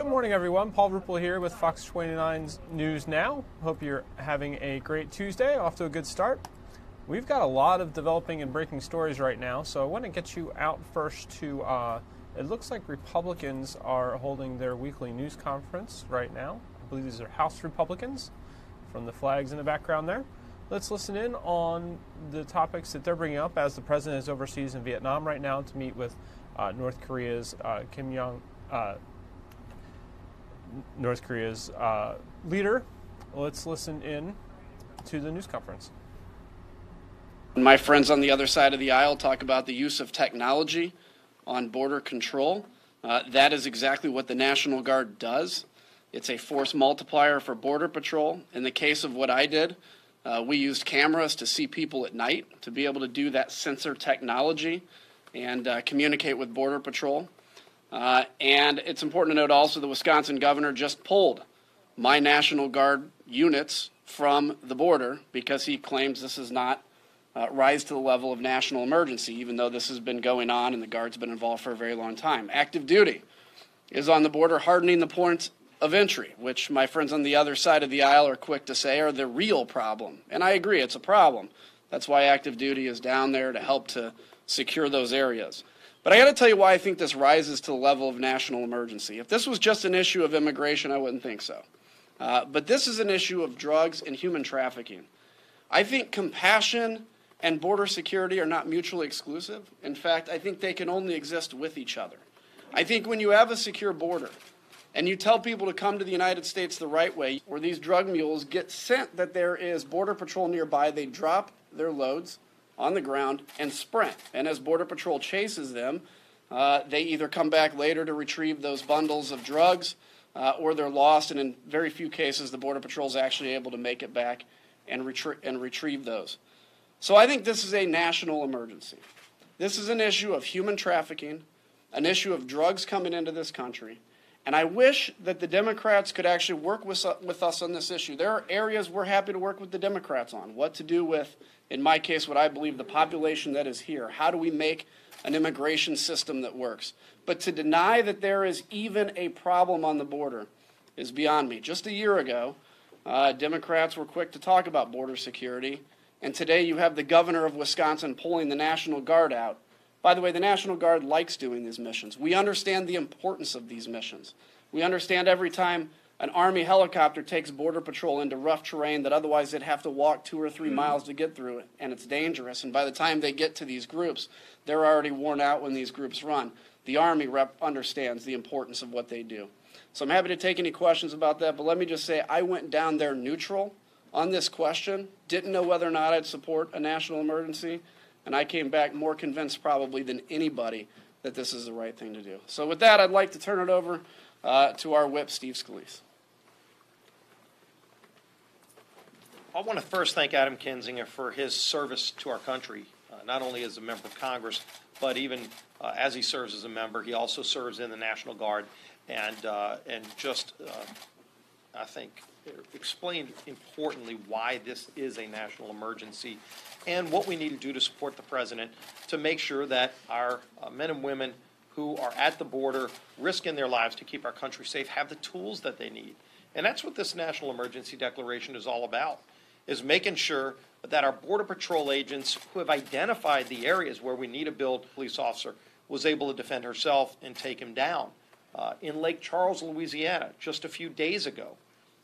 Good morning, everyone. Paul Ruppel here with Fox 29's News Now. Hope you're having a great Tuesday, off to a good start. We've got a lot of developing and breaking stories right now, so I want to get you out first to, it looks like Republicans are holding their weekly news conference right now. I believe these are House Republicans from the flags in the background there. Let's listen in on the topics that they're bringing up as the president is overseas in Vietnam right now to meet with North Korea's leader. Let's listen in to the news conference. My friends on the other side of the aisle talk about the use of technology on border control. That is exactly what the National Guard does. It's a force multiplier for Border Patrol. In the case of what I did, we used cameras to see people at night to be able to do that sensor technology and communicate with Border Patrol. And it's important to note also the Wisconsin governor just pulled my National Guard units from the border because he claims this is not rise to the level of national emergency, even though this has been going on and the Guard's been involved for a very long time. Active duty is on the border hardening the points of entry, which my friends on the other side of the aisle are quick to say are the real problem. And I agree, it's a problem. That's why active duty is down there to help to secure those areas. But I got to tell you why I think this rises to the level of national emergency. If this was just an issue of immigration, I wouldn't think so. But this is an issue of drugs and human trafficking. I think compassion and border security are not mutually exclusive. In fact, I think they can only exist with each other. I think when you have a secure border and you tell people to come to the United States the right way, where these drug mules get sent that there is Border Patrol nearby, they drop their loads on the ground and sprint. And as Border Patrol chases them, they either come back later to retrieve those bundles of drugs or they're lost. And in very few cases, the Border Patrol is actually able to make it back and retrieve those. So I think this is a national emergency. This is an issue of human trafficking, an issue of drugs coming into this country. And I wish that the Democrats could actually work with us on this issue. There are areas we're happy to work with the Democrats on. What to do with, in my case, what I believe the population that is here. How do we make an immigration system that works? But to deny that there is even a problem on the border is beyond me. Just a year ago, Democrats were quick to talk about border security. And today you have the governor of Wisconsin pulling the National Guard out. By the way, the National Guard likes doing these missions. We understand the importance of these missions. We understand every time an Army helicopter takes Border Patrol into rough terrain that otherwise they'd have to walk 2 or 3 miles to get through it, and it's dangerous. And by the time they get to these groups, they're already worn out when these groups run. The Army understands the importance of what they do. So I'm happy to take any questions about that, but let me just say I went down there neutral on this question, didn't know whether or not I'd support a national emergency, and I came back more convinced probably than anybody that this is the right thing to do. So with that, I'd like to turn it over to our whip, Steve Scalise. I want to first thank Adam Kinzinger for his service to our country, not only as a member of Congress, but even as he serves as a member, he also serves in the National Guard, and just, I think, explained importantly why this is a national emergency and what we need to do to support the president to make sure that our men and women who are at the border risking their lives to keep our country safe have the tools that they need. And that's what this national emergency declaration is all about, is making sure that our Border Patrol agents who have identified the areas where we need to build a police officer was able to defend herself and take him down. In Lake Charles, Louisiana, just a few days ago,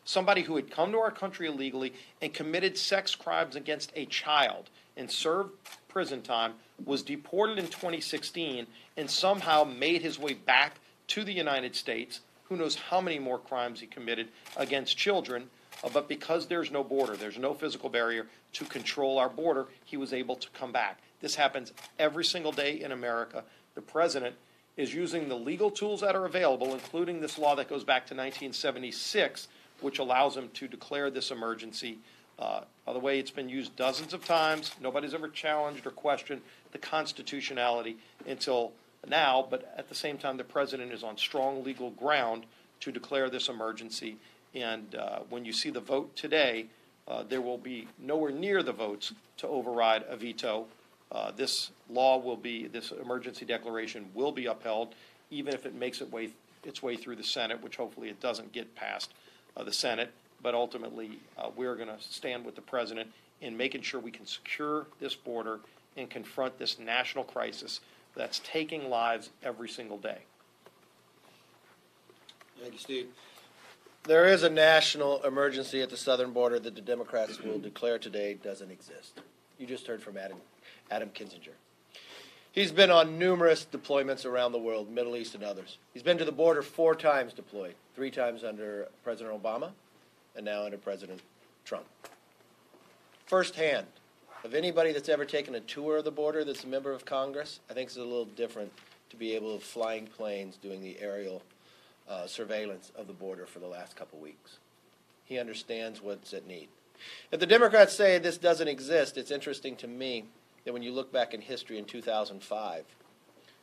somebody who had come to our country illegally and committed sex crimes against a child and served prison time was deported in 2016 and somehow made his way back to the United States. Who knows how many more crimes he committed against children, but because there's no border, there's no physical barrier to control our border, he was able to come back. This happens every single day in America. The president is using the legal tools that are available, including this law that goes back to 1976, which allows him to declare this emergency. By the way, it's been used dozens of times. Nobody's ever challenged or questioned the constitutionality until now, but at the same time, the president is on strong legal ground to declare this emergency. And when you see the vote today, there will be nowhere near the votes to override a veto. This emergency declaration will be upheld, even if it makes its way through the Senate, which hopefully it doesn't get past the Senate. But ultimately, we're going to stand with the president in making sure we can secure this border and confront this national crisis that's taking lives every single day. Thank you, Steve. There is a national emergency at the southern border that the Democrats will declare today doesn't exist. You just heard from Adam Kinzinger. He's been on numerous deployments around the world, Middle East and others. He's been to the border 4 times deployed, 3 times under President Obama and now under President Trump. Firsthand, of anybody that's ever taken a tour of the border that's a member of Congress, I think it's a little different to be able to flying planes doing the aerial surveillance of the border for the last couple weeks. He understands what's at need. If the Democrats say this doesn't exist, it's interesting to me that when you look back in history in 2005,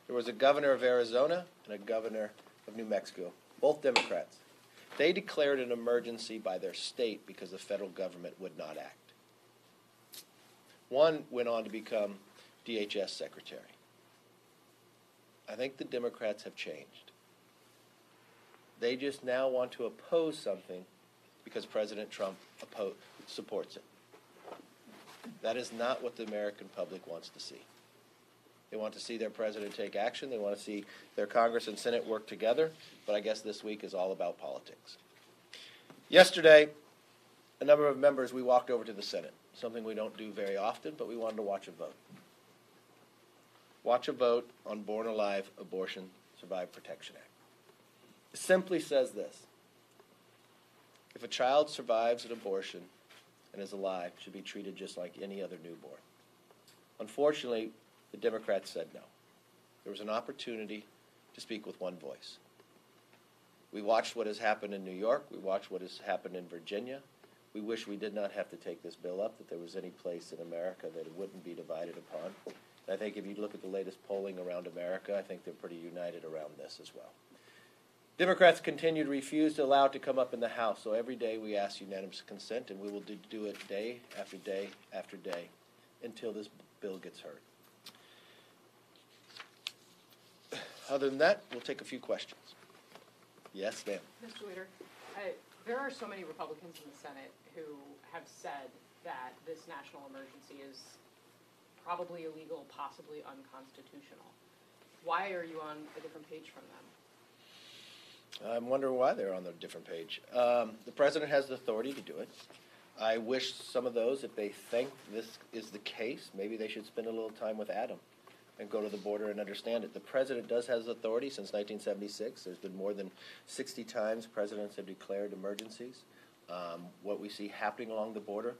there was a governor of Arizona and a governor of New Mexico, both Democrats. They declared an emergency by their state because the federal government would not act. One went on to become DHS secretary. I think the Democrats have changed. They just now want to oppose something because President Trump supports it. That is not what the American public wants to see. They want to see their president take action. They want to see their Congress and Senate work together. But I guess this week is all about politics. Yesterday, a number of members, we walked over to the Senate, something we don't do very often, but we wanted to watch a vote. Watch a vote on Born Alive Abortion Survivor Protection Act. It simply says this: if a child survives an abortion and is alive, should be treated just like any other newborn. Unfortunately, the Democrats said no. There was an opportunity to speak with one voice. We watched what has happened in New York. We watched what has happened in Virginia. We wish we did not have to take this bill up, that there was any place in America that it wouldn't be divided upon. And I think if you look at the latest polling around America, I think they're pretty united around this as well. Democrats continue to refuse to allow it to come up in the House, so every day we ask unanimous consent, and we will do it day after day after day until this bill gets heard. Other than that, we'll take a few questions. Yes, ma'am. Mr. Leader, there are so many Republicans in the Senate who have said that this national emergency is probably illegal, possibly unconstitutional. Why are you on a different page from them? I'm wondering why they're on a different page. The president has the authority to do it. I wish some of those, if they think this is the case, maybe they should spend a little time with Adam and go to the border and understand it. The president does have authority since 1976. There's been more than 60 times presidents have declared emergencies. What we see happening along the border,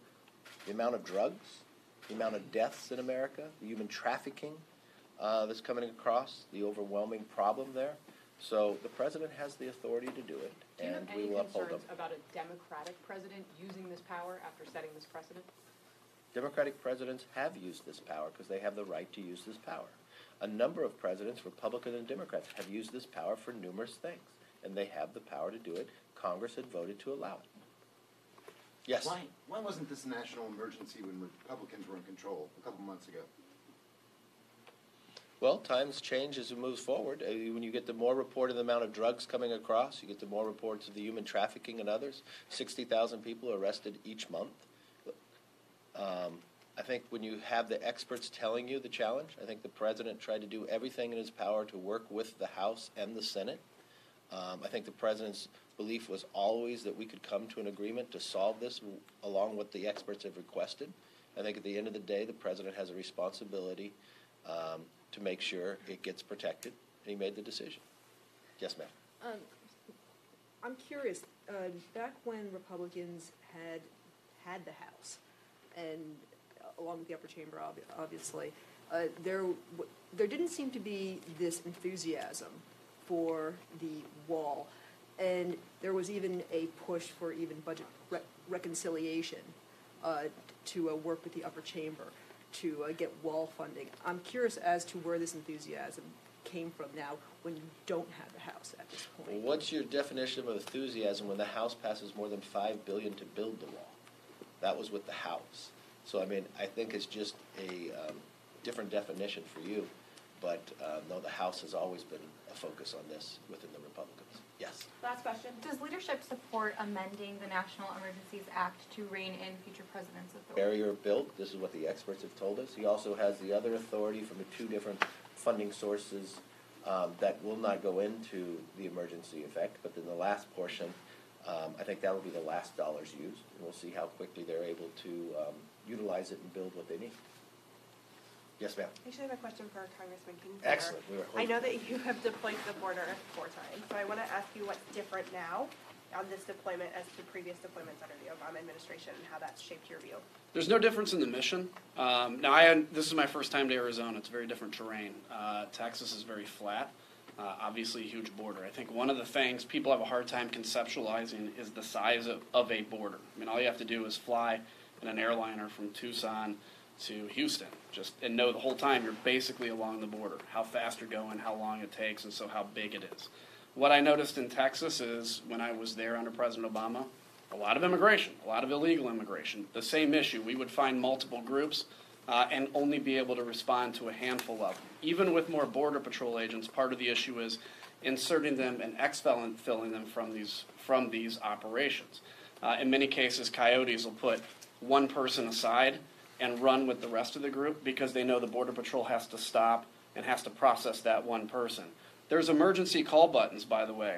the amount of drugs, the amount of deaths in America, the human trafficking that's coming across, the overwhelming problem there. So the president has the authority to do it, and we will uphold them. Do you have any concerns about a Democratic president using this power after setting this precedent? Democratic presidents have used this power because they have the right to use this power. A number of presidents, Republican and Democrats, have used this power for numerous things, and they have the power to do it. Congress had voted to allow it. Yes? Why wasn't this a national emergency when Republicans were in control a couple months ago? Well, times change as it moves forward. When you get the more reported amount of drugs coming across, you get the more reports of the human trafficking and others. 60,000 people arrested each month. I think when you have the experts telling you the challenge, I think the president tried to do everything in his power to work with the House and the Senate. I think the president's belief was always that we could come to an agreement to solve this along what the experts have requested. I think at the end of the day, the president has a responsibility to make sure it gets protected, and he made the decision. Yes, ma'am. I'm curious, back when Republicans had the House, and along with the upper chamber, obviously, there didn't seem to be this enthusiasm for the wall, and there was even a push for even budget reconciliation to work with the upper chamber to get wall funding. I'm curious as to where this enthusiasm came from now when you don't have the House at this point. What's your definition of enthusiasm when the House passes more than $5 billion to build the wall? That was with the House. So, I mean, I think it's just a different definition for you. but no, the House has always been a focus on this within the Republicans. Yes. Last question. Does leadership support amending the National Emergencies Act to rein in future presidents' authority? Barrier built, this is what the experts have told us. He also has the other authority from the two different funding sources that will not go into the emergency effect, but then the last portion, I think that will be the last dollars used. And we'll see how quickly they're able to utilize it and build what they need. Yes, ma'am. I actually have a question for Congressman Kinzinger. Excellent. I know that you have deployed to the border 4 times, so I want to ask you what's different now on this deployment as to previous deployments under the Obama administration and how that's shaped your view. There's no difference in the mission. This is my first time to Arizona. It's very different terrain. Texas is very flat. Obviously a huge border. I think one of the things people have a hard time conceptualizing is the size of a border. I mean, all you have to do is fly in an airliner from Tucson to Houston, and know the whole time you're basically along the border, how fast you're going, how long it takes, and so how big it is. What I noticed in Texas is when I was there under President Obama, a lot of immigration, a lot of illegal immigration, the same issue. We would find multiple groups and only be able to respond to a handful of them. Even with more Border Patrol agents, part of the issue is inserting them and exfilling them from these operations. In many cases, coyotes will put one person aside and run with the rest of the group because they know the Border Patrol has to stop and has to process that one person. There's emergency call buttons, by the way,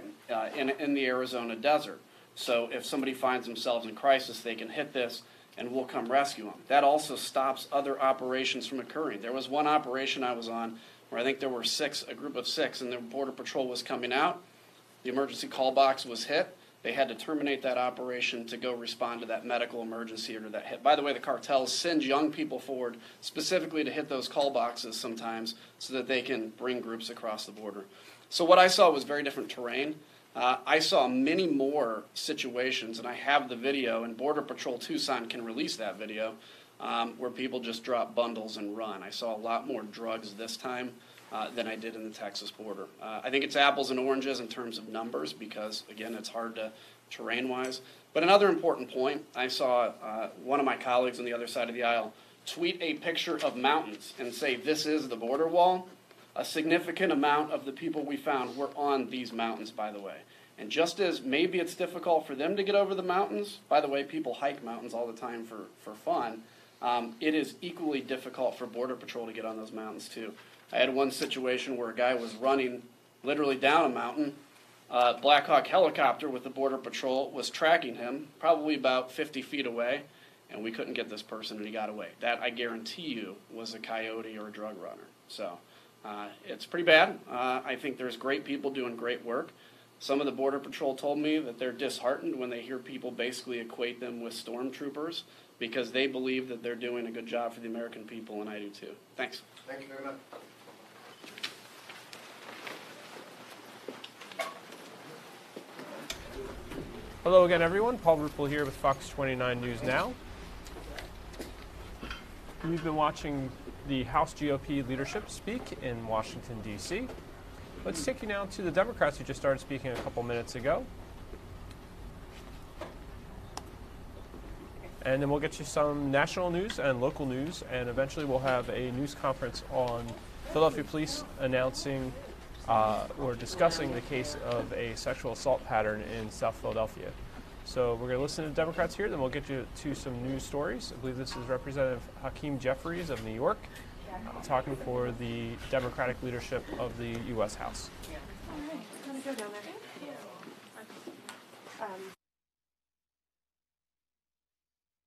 in the Arizona desert. So if somebody finds themselves in crisis, they can hit this and we'll come rescue them. That also stops other operations from occurring. There was one operation I was on where I think there were a group of 6, and the Border Patrol was coming out. The emergency call box was hit. They had to terminate that operation to go respond to that medical emergency or to that hit. By the way, the cartels send young people forward specifically to hit those call boxes sometimes so that they can bring groups across the border. So what I saw was very different terrain. I saw many more situations, and I have the video, and Border Patrol Tucson can release that video, where people just drop bundles and run. I saw a lot more drugs this time than I did in the Texas border. I think it's apples and oranges in terms of numbers because, again, it's hard to terrain-wise. But another important point, I saw one of my colleagues on the other side of the aisle tweet a picture of mountains and say, "This is the border wall." A significant amount of the people we found were on these mountains, by the way. And just as maybe it's difficult for them to get over the mountains, by the way, people hike mountains all the time for fun, it is equally difficult for Border Patrol to get on those mountains, too. I had one situation where a guy was running literally down a mountain. Black Hawk helicopter with the Border Patrol was tracking him, probably about 50 feet away, and we couldn't get this person, and he got away. That, I guarantee you, was a coyote or a drug runner. So it's pretty bad. I think there's great people doing great work. Some of the Border Patrol told me that they're disheartened when they hear people basically equate them with stormtroopers because they believe that they're doing a good job for the American people, and I do too. Thanks. Thank you very much. Hello again, everyone. Paul Ruppel here with Fox 29 News Now. We've been watching the House GOP leadership speak in Washington, D.C. Let's take you now to the Democrats who just started speaking a couple minutes ago. And then we'll get you some national news and local news, and eventually we'll have a news conference on Philadelphia police announcing or discussing the case of a sexual assault pattern in South Philadelphia. So we're going to listen to the Democrats here, then we'll get you to some news stories. I believe this is Representative Hakeem Jeffries of New York, talking for the Democratic leadership of the U.S. House.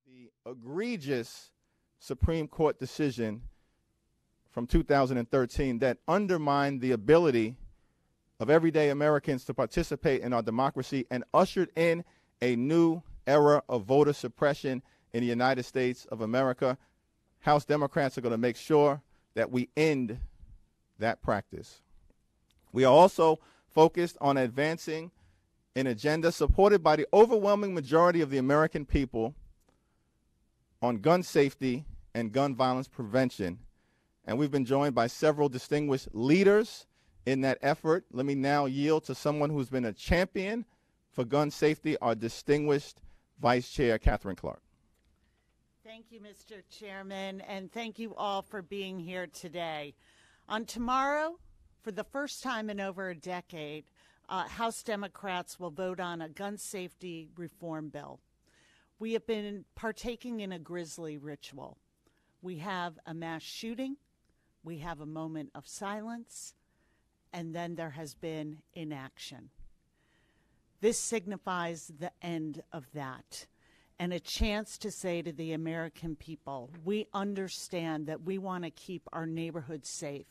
The egregious Supreme Court decision from 2013 that undermined the ability of everyday Americans to participate in our democracy and ushered in a new era of voter suppression in the United States of America. House Democrats are going to make sure that we end that practice. We are also focused on advancing an agenda supported by the overwhelming majority of the American people on gun safety and gun violence prevention. And we've been joined by several distinguished leaders in that effort. Let me now yield to someone who's been a champion for gun safety, our distinguished Vice Chair, Catherine Clark. Thank you, Mr. Chairman, and thank you all for being here today. On tomorrow, for the first time in over a decade, House Democrats will vote on a gun safety reform bill. We have been partaking in a grisly ritual. We have a mass shooting, we have a moment of silence, and then there has been inaction. This signifies the end of that, and a chance to say to the American people, we understand that we want to keep our neighborhoods safe,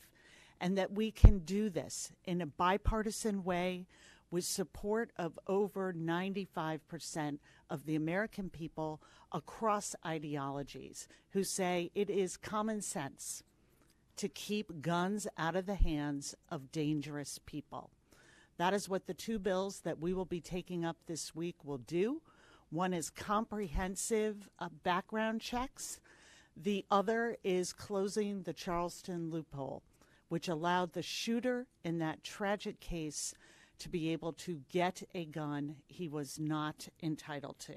and that we can do this in a bipartisan way with support of over 95% of the American people across ideologies who say it is common sense to keep guns out of the hands of dangerous people. That is what the two bills that we will be taking up this week will do. One is comprehensive background checks. The other is closing the Charleston loophole, which allowed the shooter in that tragic case to be able to get a gun he was not entitled to.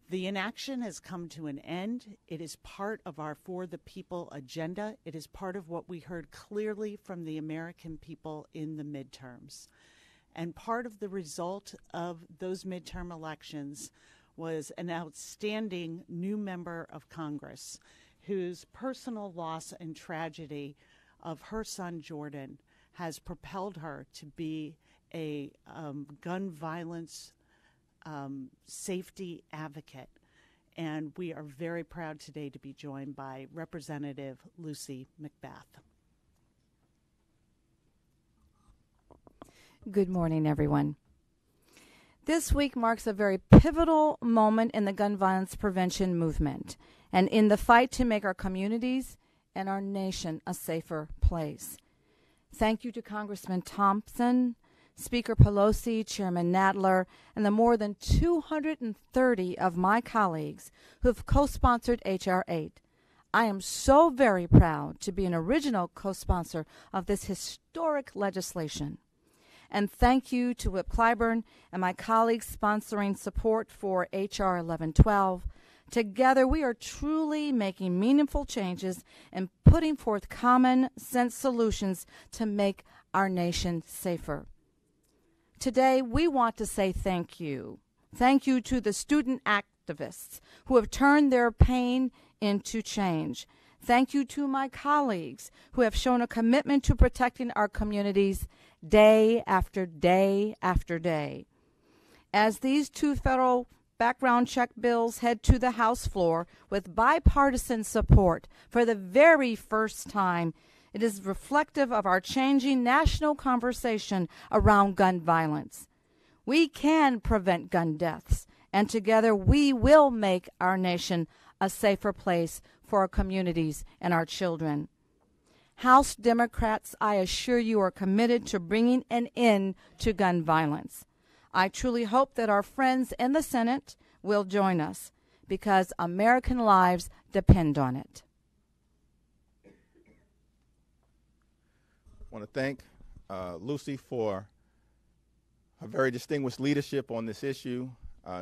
The inaction has come to an end. It is part of our For the People agenda. It is part of what we heard clearly from the American people in the midterms. And part of the result of those midterm elections was an outstanding new member of Congress whose personal loss and tragedy of her son Jordan has propelled her to be a gun violence safety advocate. And we are very proud today to be joined by Representative Lucy McBath. Good morning, everyone. This week marks a very pivotal moment in the gun violence prevention movement and in the fight to make our communities and our nation a safer place. Thank you to Congressman Thompson, Speaker Pelosi, Chairman Nadler, and the more than 230 of my colleagues who have co-sponsored H.R. 8. I am so very proud to be an original co-sponsor of this historic legislation. And thank you to Whip Clyburn and my colleagues sponsoring support for H.R. 1112. Together, we are truly making meaningful changes and putting forth common sense solutions to make our nation safer. Today, we want to say thank you. Thank you to the student activists who have turned their pain into change. Thank you to my colleagues who have shown a commitment to protecting our communities day after day after day. As these two federal background check bills head to the House floor with bipartisan support for the very first time, it is reflective of our changing national conversation around gun violence. We can prevent gun deaths, and together we will make our nation a safer place for our communities and our children. House Democrats, I assure you, are committed to bringing an end to gun violence. I truly hope that our friends in the Senate will join us because American lives depend on it. I want to thank Lucy for her very distinguished leadership on this issue.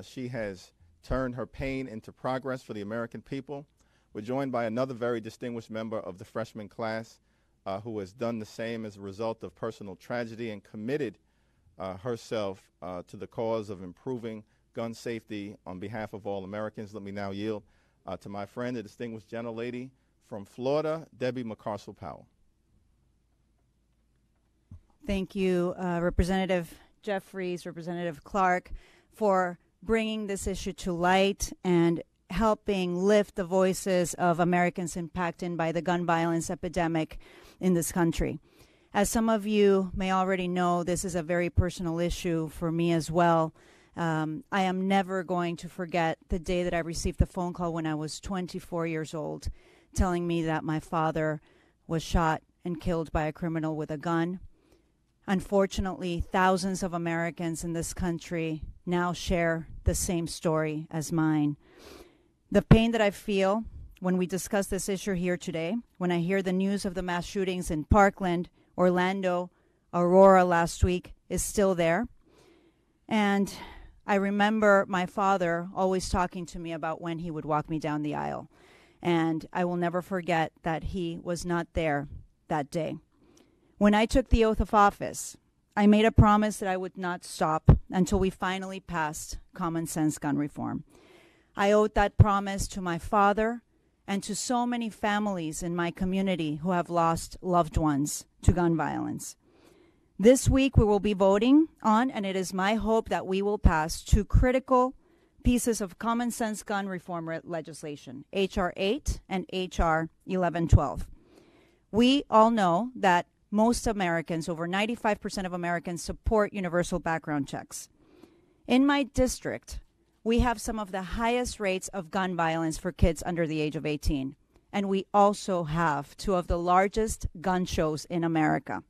She has turned her pain into progress for the American people. We're joined by another very distinguished member of the freshman class who has done the same as a result of personal tragedy and committed herself to the cause of improving gun safety on behalf of all Americans. Let me now yield to my friend, the distinguished gentlelady from Florida, Debbie McCarcel-Powell. Thank you, Representative Jeffries, Representative Clark, for bringing this issue to light and helping lift the voices of Americans impacted by the gun violence epidemic in this country. As some of you may already know, this is a very personal issue for me as well. I am never going to forget the day that I received the phone call when I was 24 years old, telling me that my father was shot and killed by a criminal with a gun. Unfortunately, thousands of Americans in this country now share the same story as mine. The pain that I feel when we discuss this issue here today, when I hear the news of the mass shootings in Parkland, Orlando, Aurora last week, is still there. And I remember my father always talking to me about when he would walk me down the aisle. And I will never forget that he was not there that day. When I took the oath of office, I made a promise that I would not stop until we finally passed common sense gun reform. I owed that promise to my father and to so many families in my community who have lost loved ones to gun violence. This week we will be voting on, and it is my hope that we will pass two critical pieces of common sense gun reform legislation, H.R. 8 and H.R. 1112. We all know that most Americans, over 95% of Americans, support universal background checks. In my district, we have some of the highest rates of gun violence for kids under the age of 18. And we also have two of the largest gun shows in America.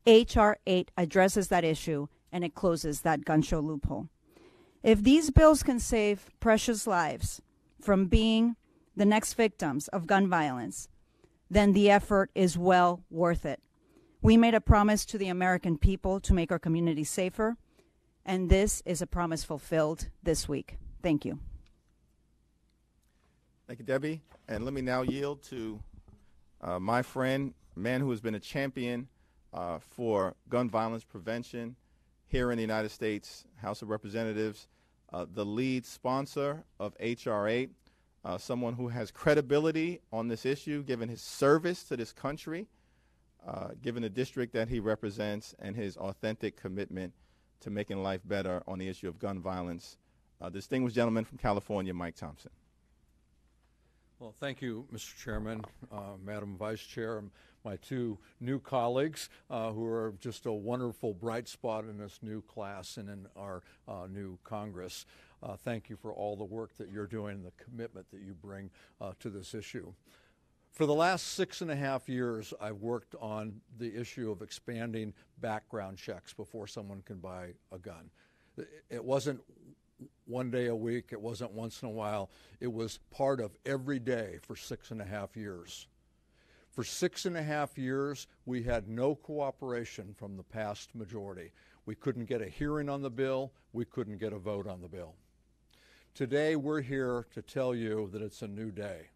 H.R. 8 addresses that issue, and it closes that gun show loophole. If these bills can save precious lives from being the next victims of gun violence, then the effort is well worth it. We made a promise to the American people to make our community safer, and this is a promise fulfilled this week. Thank you. Thank you, Debbie. And let me now yield to my friend, a man who has been a champion for gun violence prevention here in the United States House of Representatives, the lead sponsor of H.R. 8, someone who has credibility on this issue, given his service to this country, given the district that he represents, and his authentic commitment to making life better on the issue of gun violence. Distinguished gentleman from California, Mike Thompson. Well, thank you, Mr. Chairman, Madam Vice Chair, and my two new colleagues who are just a wonderful bright spot in this new class and in our new Congress. Thank you for all the work that you're doing and the commitment that you bring to this issue. For the last 6.5 years, I've worked on the issue of expanding background checks before someone can buy a gun. It wasn't one day a week, it wasn't once in a while, it was part of every day for 6.5 years. For 6.5 years, we had no cooperation from the past majority. We couldn't get a hearing on the bill, we couldn't get a vote on the bill. Today, we're here to tell you that it's a new day.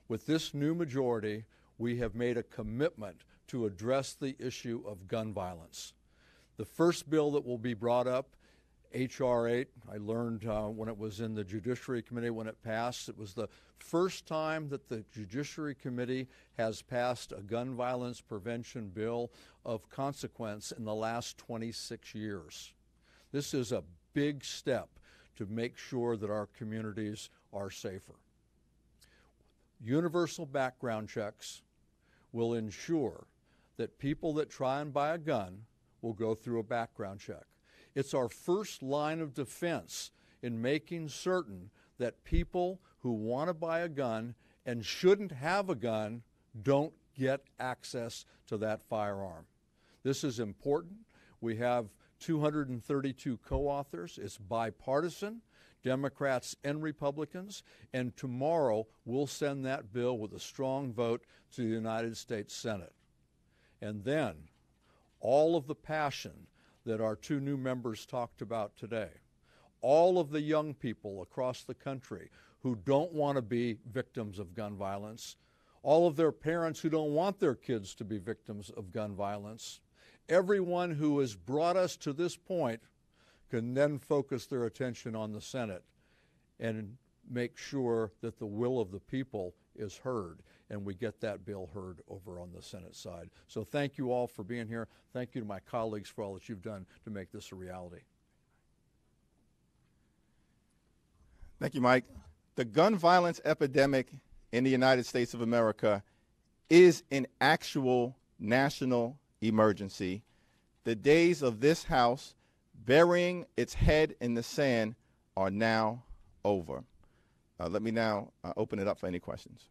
With this new majority, we have made a commitment to address the issue of gun violence. The first bill that will be brought up, H.R. 8, I learned when it was in the Judiciary Committee when it passed, it was the first time that the Judiciary Committee has passed a gun violence prevention bill of consequence in the last 26 years. This is a big step to make sure that our communities are safer. Universal background checks will ensure that people that try and buy a gun will go through a background check. It's our first line of defense in making certain that people who want to buy a gun and shouldn't have a gun don't get access to that firearm. This is important. We have 232 co-authors. It's bipartisan, Democrats and Republicans, and tomorrow we'll send that bill with a strong vote to the United States Senate. And then all of the passion that our two new members talked about today, all of the young people across the country who don't want to be victims of gun violence, all of their parents who don't want their kids to be victims of gun violence, everyone who has brought us to this point can then focus their attention on the Senate and make sure that the will of the people is heard and we get that bill heard over on the Senate side. So thank you all for being here. Thank you to my colleagues for all that you've done to make this a reality. Thank you, Mike. The gun violence epidemic in the United States of America is an actual national emergency. The days of this House burying its head in the sand are now over. Let me now open it up for any questions.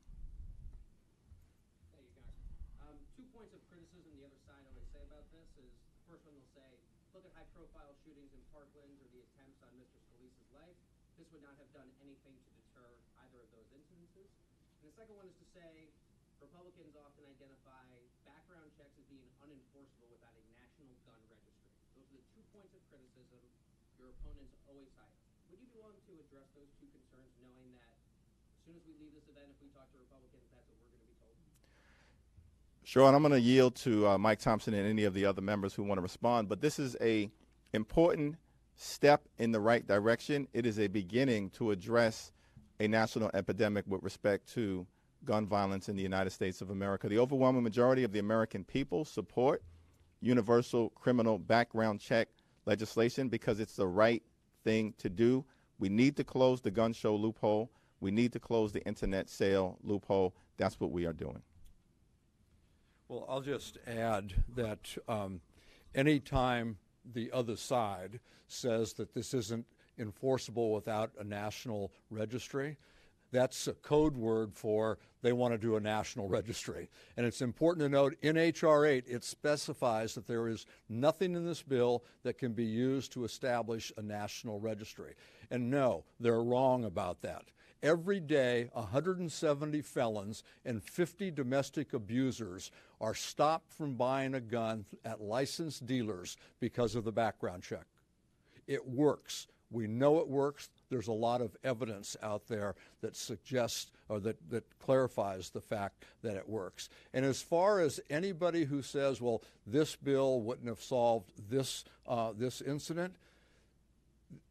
Thank you, guys. 2 points of criticism the other side always say about this is, the first one they'll say, look at high-profile shootings in Parkland or the attempts on Mr. Scalise's life. This would not have done anything to deter either of those incidences. And the second one is to say, Republicans often identify background checks as being unenforceable without a national gun registry. Those are the 2 points of criticism your opponents always cite. Would you be willing to address those two concerns, knowing that as soon as we leave this event, if we talk to Republicans, that's what we're going to be told? Sure, and I'm going to yield to Mike Thompson and any of the other members who want to respond, but this is a important step in the right direction. It is a beginning to address a national epidemic with respect to gun violence in the United States of America. The overwhelming majority of the American people support universal criminal background check legislation because it's the right thing to do. We need to close the gun show loophole. We need to close the internet sale loophole. That's what we are doing. Well, I'll just add that any time the other side says that this isn't enforceable without a national registry, that's a code word for they want to do a national registry. And it's important to note in H.R. 8, it specifies that there is nothing in this bill that can be used to establish a national registry. And no, they're wrong about that. Every day, 170 felons and 50 domestic abusers are stopped from buying a gun at licensed dealers because of the background check. It works. We know it works. There's a lot of evidence out there that suggests or that clarifies the fact that it works. And as far as anybody who says, well, this bill wouldn't have solved this incident,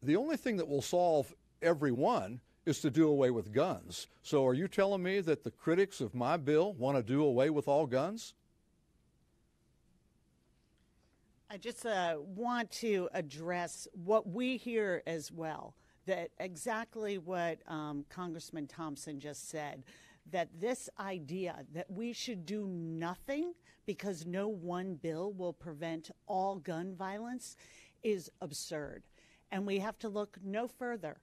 the only thing that will solve every one is to do away with guns. So are you telling me that the critics of my bill want to do away with all guns? I just want to address what we hear as well, that exactly what Congressman Thompson just said, that this idea that we should do nothing because no one bill will prevent all gun violence is absurd. And we have to look no further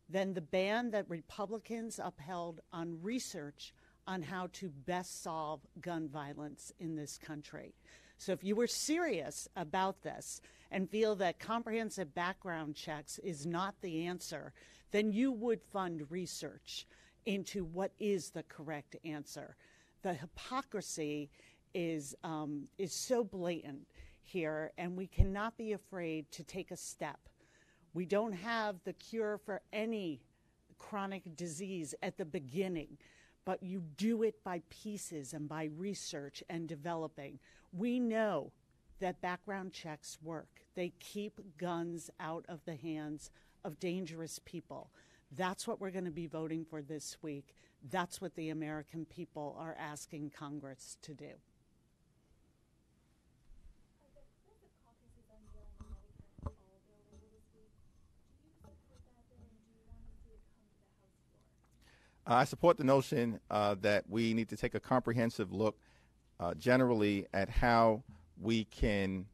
than the ban that Republicans upheld on research on how to best solve gun violence in this country. So if you were serious about this and feel that comprehensive background checks is not the answer, then you would fund research into what is the correct answer. The hypocrisy is so blatant here, and we cannot be afraid to take a step. We don't have the cure for any chronic disease at the beginning, but you do it by pieces and by research and developing. We know that background checks work. They keep guns out of the hands of dangerous people. That's what we're going to be voting for this week. That's what the American people are asking Congress to do. I support the notion that we need to take a comprehensive look generally at how we can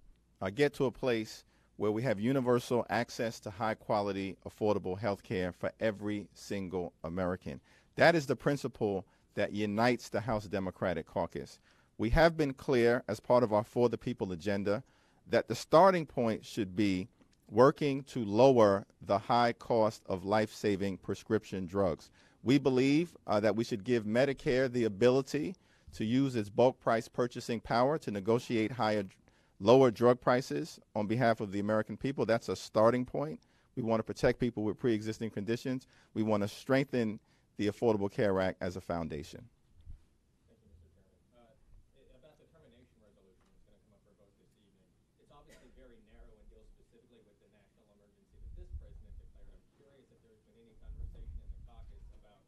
get to a place where we have universal access to high-quality, affordable health care for every single American. That is the principle that unites the House Democratic Caucus. We have been clear as part of our For the People agenda that the starting point should be working to lower the high cost of life-saving prescription drugs. We believe that we should give Medicare the ability to use its bulk price purchasing power to negotiate lower drug prices on behalf of the American people. That's a starting point. We want to protect people with pre-existing conditions. We want to strengthen the Affordable Care Act as a foundation. Thank you, Mr. Chairman. About the termination resolution that's going to come up for vote this evening, it's obviously very narrow and deals specifically with the national emergency that this president declared. I'm curious if there's been any conversation in the caucus about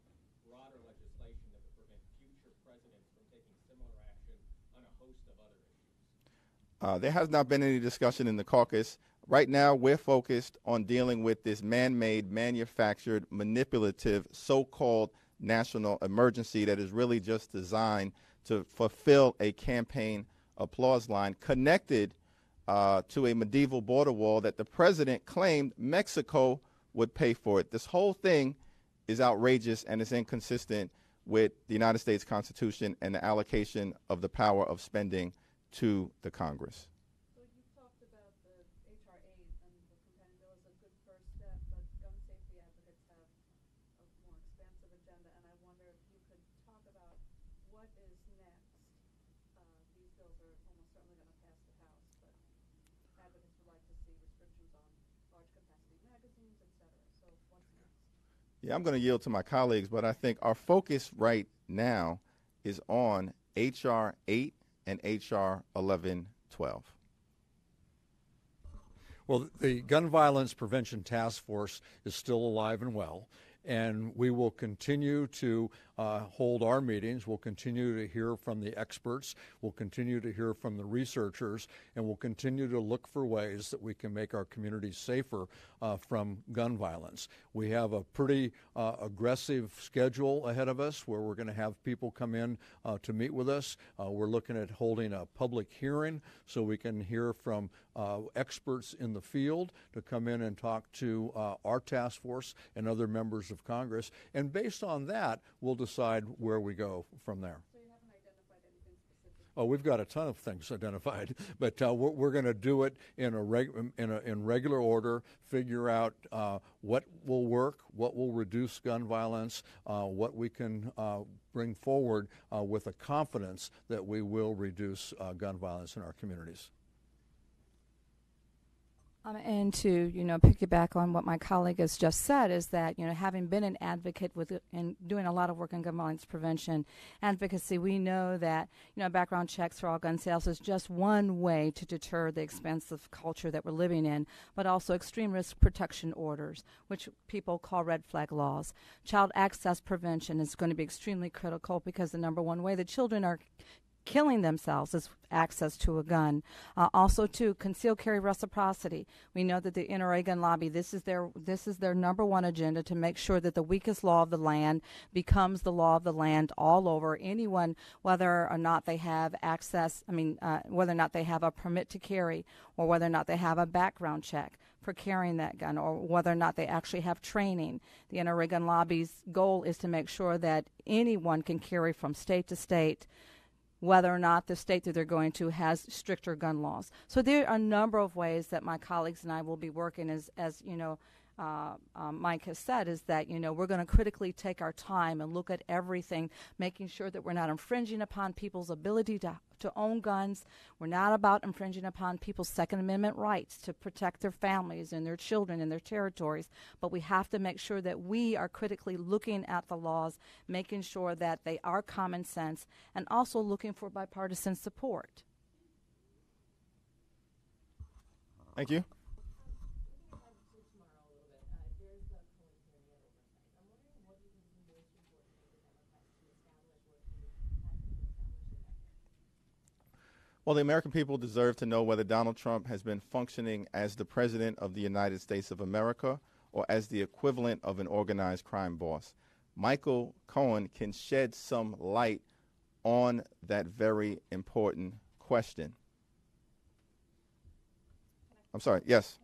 broader legislation that would prevent future presidents from taking similar action on a host of other issues. There has not been any discussion in the caucus. Right now, we're focused on dealing with this man-made, manufactured, manipulative, so-called national emergency that is really just designed to fulfill a campaign applause line connected to a medieval border wall that the president claimed Mexico would pay for it. This whole thing is outrageous and is inconsistent with the United States Constitution and the allocation of the power of spending to the Congress. So you talked about the H.R. 8 and the companion bill is a good first step, but gun safety advocates have a more expansive agenda, and I wonder if you could talk about what is next. These bills are almost certainly going to pass the House, but advocates would like to see restrictions on large capacity magazines, et cetera. So what's next? Yeah, I'm going to yield to my colleagues, but I think our focus right now is on H.R. 8 and H.R. 1112. Well, the Gun Violence Prevention Task Force is still alive and well, and we will continue to hold our meetings. We'll continue to hear from the experts. We'll continue to hear from the researchers, and we'll continue to look for ways that we can make our communities safer from gun violence. We have a pretty aggressive schedule ahead of us where we're going to have people come in to meet with us. We're looking at holding a public hearing so we can hear from experts in the field to come in and talk to our task force and other members of Congress. And based on that, we'll decide where we go from there. So you haven't identified anything specific? Oh, we've got a ton of things identified, but we're going to do it in in regular order, figure out what will work, what will reduce gun violence, what we can bring forward with a confidence that we will reduce gun violence in our communities. And to, piggyback on what my colleague has just said is that, having been an advocate and doing a lot of work in gun violence prevention advocacy, we know that, background checks for all gun sales is just one way to deter the expensive culture that we're living in, but also extreme risk protection orders, which people call red flag laws. Child access prevention is going to be extremely critical because the number one way that children are killing themselves is access to a gun. Also, to concealed carry reciprocity. We know that the NRA gun lobby, this is their number one agenda, to make sure that the weakest law of the land becomes the law of the land all over. Anyone, whether or not they have access, whether or not they have a permit to carry, or whether or not they have a background check for carrying that gun, or whether or not they actually have training. The NRA gun lobby's goal is to make sure that anyone can carry from state to state, whether or not the state that they're going to has stricter gun laws. So there are a number of ways that my colleagues and I will be working, as Mike has said, is that, we're going to critically take our time and look at everything, making sure that we're not infringing upon people's ability to own guns. We're not about infringing upon people's Second Amendment rights to protect their families and their children and their territories, but we have to make sure that we are critically looking at the laws, making sure that they are common sense, and also looking for bipartisan support. Thank you. Well, the American people deserve to know whether Donald Trump has been functioning as the President of the United States of America or as the equivalent of an organized crime boss. Michael Cohen can shed some light on that very important question. I'm sorry, yes.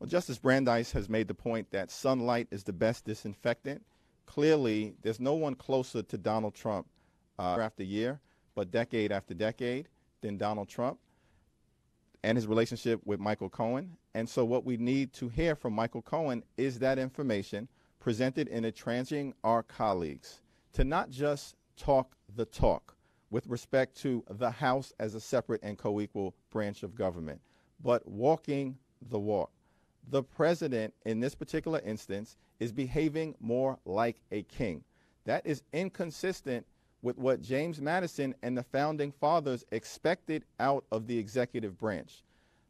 Well, Justice Brandeis has made the point that sunlight is the best disinfectant. Clearly, there's no one closer to Donald Trump year after year, but decade after decade, than Donald Trump and his relationship with Michael Cohen. And so what we need to hear from Michael Cohen is that information presented in a transcript our colleagues to not just talk the talk with respect to the House as a separate and co-equal branch of government, but walking the walk. The president, in this particular instance, is behaving more like a king. That is inconsistent with what James Madison and the Founding Fathers expected out of the executive branch.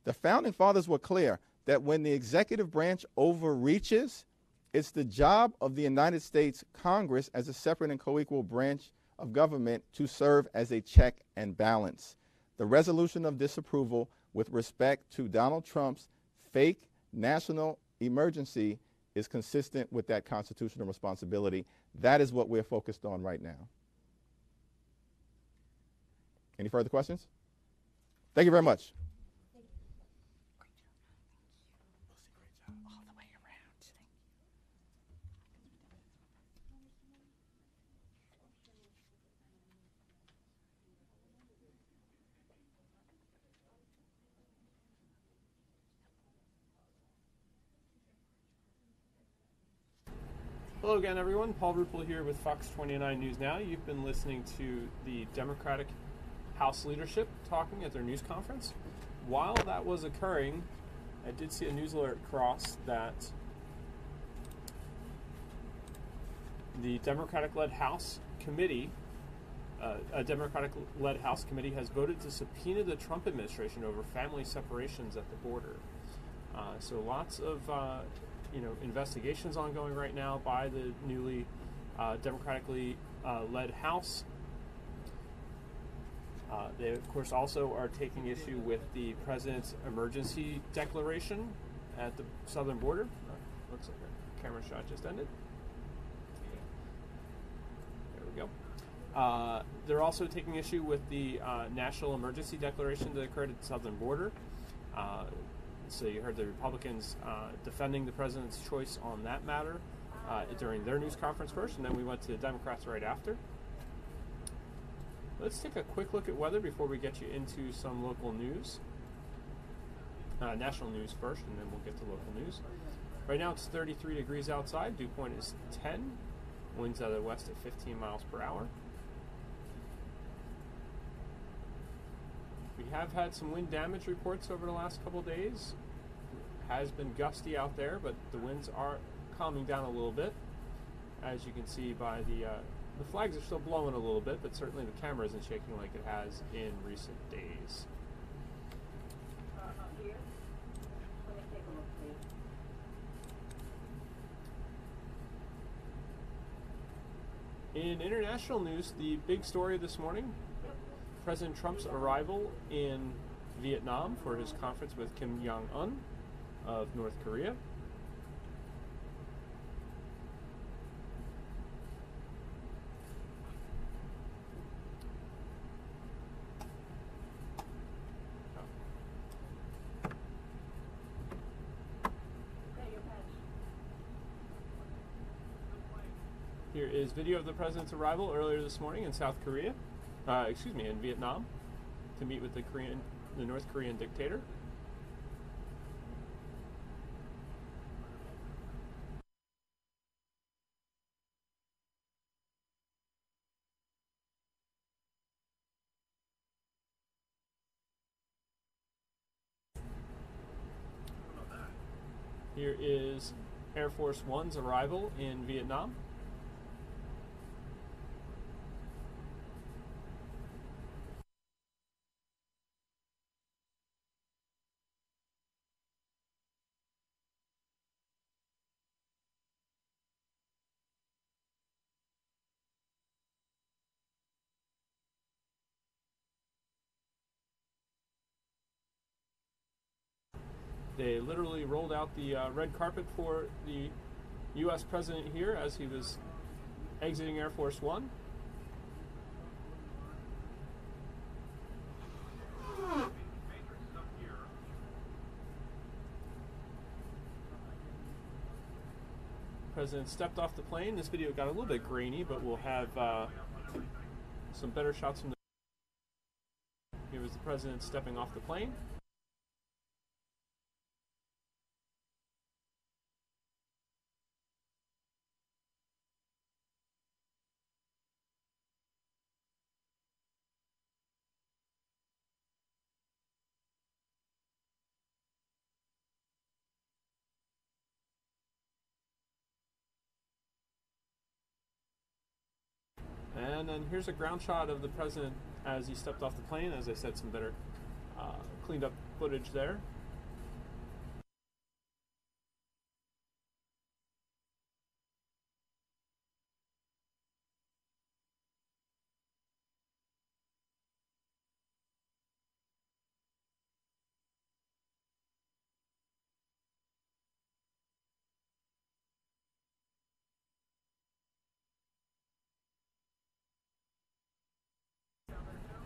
The Founding Fathers were clear that when the executive branch overreaches, it's the job of the United States Congress as a separate and co-equal branch of government to serve as a check and balance. The resolution of disapproval with respect to Donald Trump's fake national emergency is consistent with that constitutional responsibility. That is what we're focused on right now. Any further questions? Thank you very much. Hello again, everyone. Paul Ruppel here with Fox 29 News Now. You've been listening to the Democratic House leadership talking at their news conference. while that was occurring, I did see a news alert cross that the Democratic-led House committee, a Democratic-led House committee has voted to subpoena the Trump administration over family separations at the border. So lots of investigations ongoing right now by the newly Democratically led House. They, of course, also are taking issue with the president's emergency declaration at the southern border. Looks like our camera shot just ended. There we go. They're also taking issue with the national emergency declaration that occurred at the southern border. So you heard the Republicans defending the president's choice on that matter during their news conference first, and then we went to the Democrats right after. Let's take a quick look at weather before we get you into some local news. National news first, and then we'll get to local news. Right now it's 33 degrees outside. Dew point is 10. Winds out of the west at 15 miles per hour. We have had some wind damage reports over the last couple days. It has been gusty out there, but the winds are calming down a little bit. As you can see by the flags are still blowing a little bit, but certainly the camera isn't shaking like it has in recent days. In international news, the big story this morning, President Trump's arrival in Vietnam for his conference with Kim Jong-un of North Korea. Here is video of the president's arrival earlier this morning in South Korea, in Vietnam, to meet with the North Korean dictator. Here is Air Force One's arrival in Vietnam. They literally rolled out the red carpet for the U.S. president here as he was exiting Air Force One. President stepped off the plane. This video got a little bit grainy, but we'll have some better shots from the... Here was the president stepping off the plane. And then here's a ground shot of the president as he stepped off the plane. As I said, some better cleaned up footage there.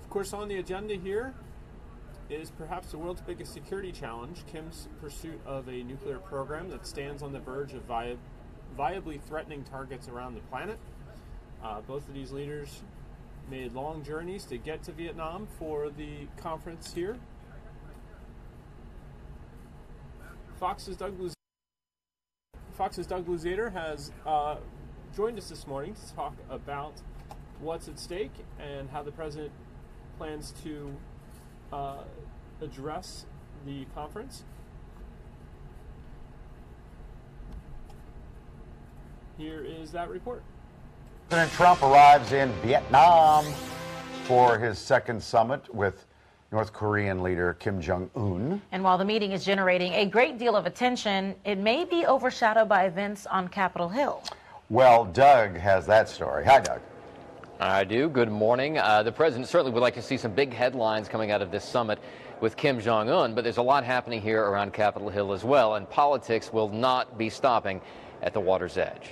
Of course, on the agenda here is perhaps the world's biggest security challenge, Kim's pursuit of a nuclear program that stands on the verge of viably threatening targets around the planet. Both of these leaders made long journeys to get to Vietnam for the conference here. Fox's Doug Luzader has joined us this morning to talk about what's at stake and how the president plans to address the conference. Here is that report. President Trump arrives in Vietnam for his second summit with North Korean leader Kim Jong-un. And while the meeting is generating a great deal of attention, it may be overshadowed by events on Capitol Hill. Well, Doug has that story. Hi, Doug. I do. Good morning. The president certainly would like to see some big headlines coming out of this summit with Kim Jong-un, but there's a lot happening here around Capitol Hill as well, and politics will not be stopping at the water's edge.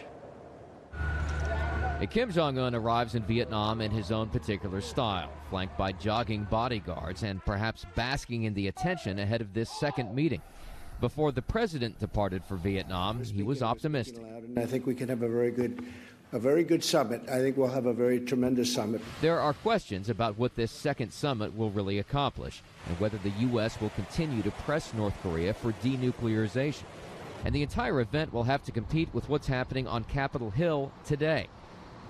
Kim Jong-un arrives in Vietnam in his own particular style, flanked by jogging bodyguards and perhaps basking in the attention ahead of this second meeting. Before the president departed for Vietnam, he was optimistic. I think we can have a very good summit. I think we'll have a very tremendous summit. There are questions about what this second summit will really accomplish and whether the U.S. will continue to press North Korea for denuclearization. And the entire event will have to compete with what's happening on Capitol Hill today.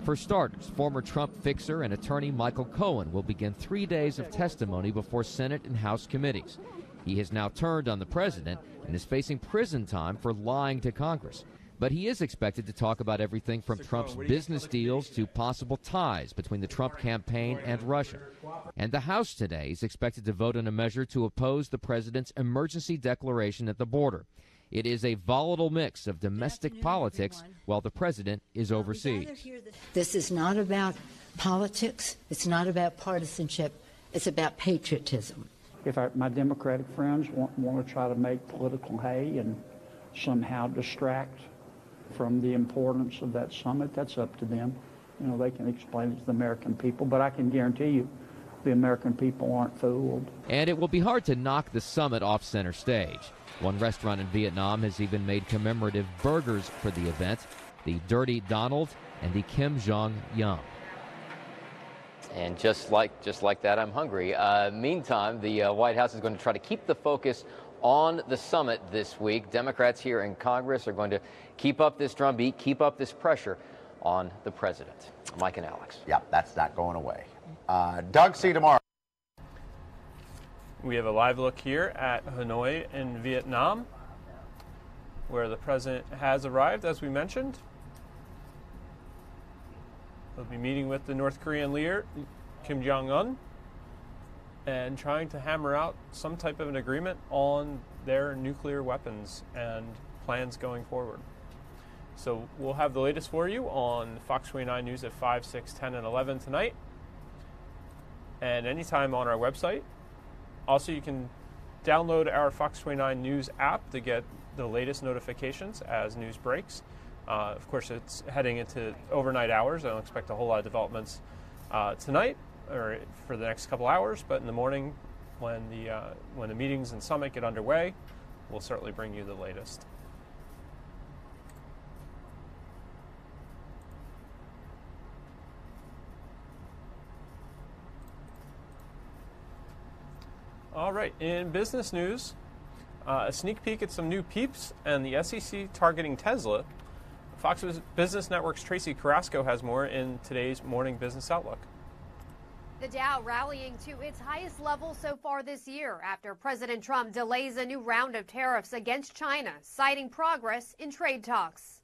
For starters, former Trump fixer and attorney Michael Cohen will begin 3 days of testimony before Senate and House committees. He has now turned on the president and is facing prison time for lying to Congress. But he is expected to talk about everything from Trump's business deals to possible ties between the Trump campaign and Russia. And the House today is expected to vote on a measure to oppose the president's emergency declaration at the border. It is a volatile mix of domestic politics while the president is overseas. This is not about politics. It's not about partisanship. It's about patriotism. If my Democratic friends want to try to make political hay and somehow distract from the importance of that summit, that's up to them. You know, they can explain it to the American people, but I can guarantee you the American people aren't fooled. And it will be hard to knock the summit off center stage. One restaurant in Vietnam has even made commemorative burgers for the event, the Dirty Donald and the Kim Jong-yum. And just like that, I'm hungry. Meantime, the White House is going to try to keep the focus on the summit this week. Democrats here in Congress are going to keep up this drumbeat, keep up this pressure on the president. Mike and Alex. Yeah, that's not going away. Doug, see you tomorrow. We have a live look here at Hanoi in Vietnam, where the president has arrived, as we mentioned. He'll be meeting with the North Korean leader, Kim Jong-un, and trying to hammer out some type of an agreement on their nuclear weapons and plans going forward. So we'll have the latest for you on Fox 29 News at 5, 6, 10, and 11 tonight, and anytime on our website. Also, you can download our Fox 29 News app to get the latest notifications as news breaks. Of course, it's heading into overnight hours. I don't expect a whole lot of developments tonight or for the next couple hours, but in the morning when the meetings and summit get underway, we'll certainly bring you the latest. All right, in business news, a sneak peek at some new peeps and the SEC targeting Tesla. Fox Business Network's Tracy Carrasco has more in today's Morning Business Outlook. The Dow rallying to its highest level so far this year after President Trump delays a new round of tariffs against China, citing progress in trade talks.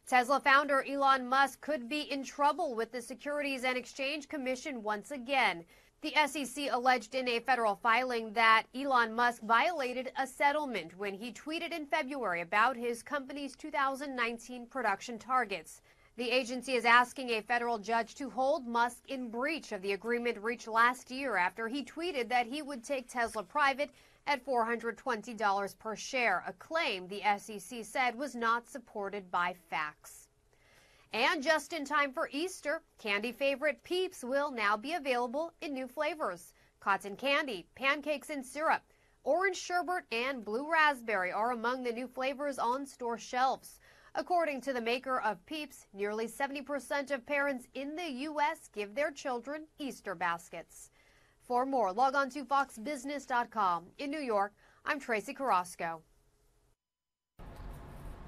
Tesla founder Elon Musk could be in trouble with the Securities and Exchange Commission once again. The SEC alleged in a federal filing that Elon Musk violated a settlement when he tweeted in February about his company's 2019 production targets. The agency is asking a federal judge to hold Musk in breach of the agreement reached last year after he tweeted that he would take Tesla private at $420 per share, a claim the SEC said was not supported by facts. And just in time for Easter, candy favorite Peeps will now be available in new flavors. Cotton candy, pancakes and syrup, orange sherbet, and blue raspberry are among the new flavors on store shelves. According to the maker of Peeps, nearly 70% of parents in the U.S. give their children Easter baskets. For more, log on to foxbusiness.com. In New York, I'm Tracy Carrasco.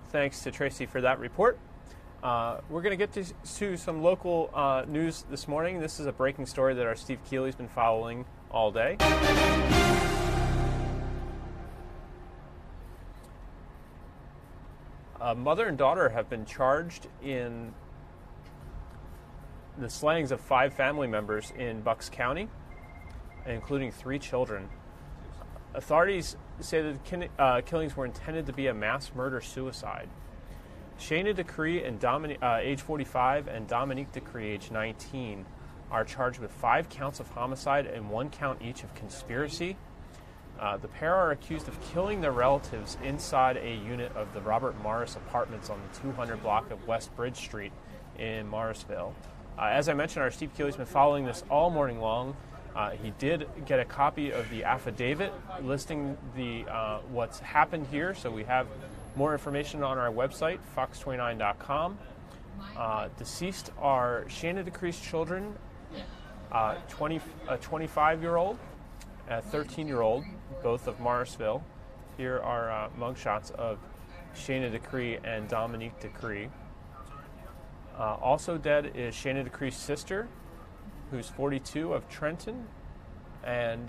Thanks to Tracy for that report. We're going to get to some local news this morning. This is a breaking story that our Steve Keeley's been following all day. A mother and daughter have been charged in the slayings of 5 family members in Bucks County, including 3 children. Authorities say that the killings were intended to be a mass murder-suicide. Shayna Decree, age 45, and Dominique Decree, age 19, are charged with 5 counts of homicide and 1 count each of conspiracy. The pair are accused of killing their relatives inside a unit of the Robert Morris Apartments on the 200 block of West Bridge Street in Morrisville. As I mentioned, our Steve Keeley's been following this all morning long. He did get a copy of the affidavit listing the what's happened here, so we have more information on our website, fox29.com. Deceased are Shayna Decree's children, a 25-year-old, a 13-year-old, both of Morrisville. Here are mugshots of Shayna Decree and Dominique Decree. Also dead is Shayna Decree's sister, who's 42, of Trenton, and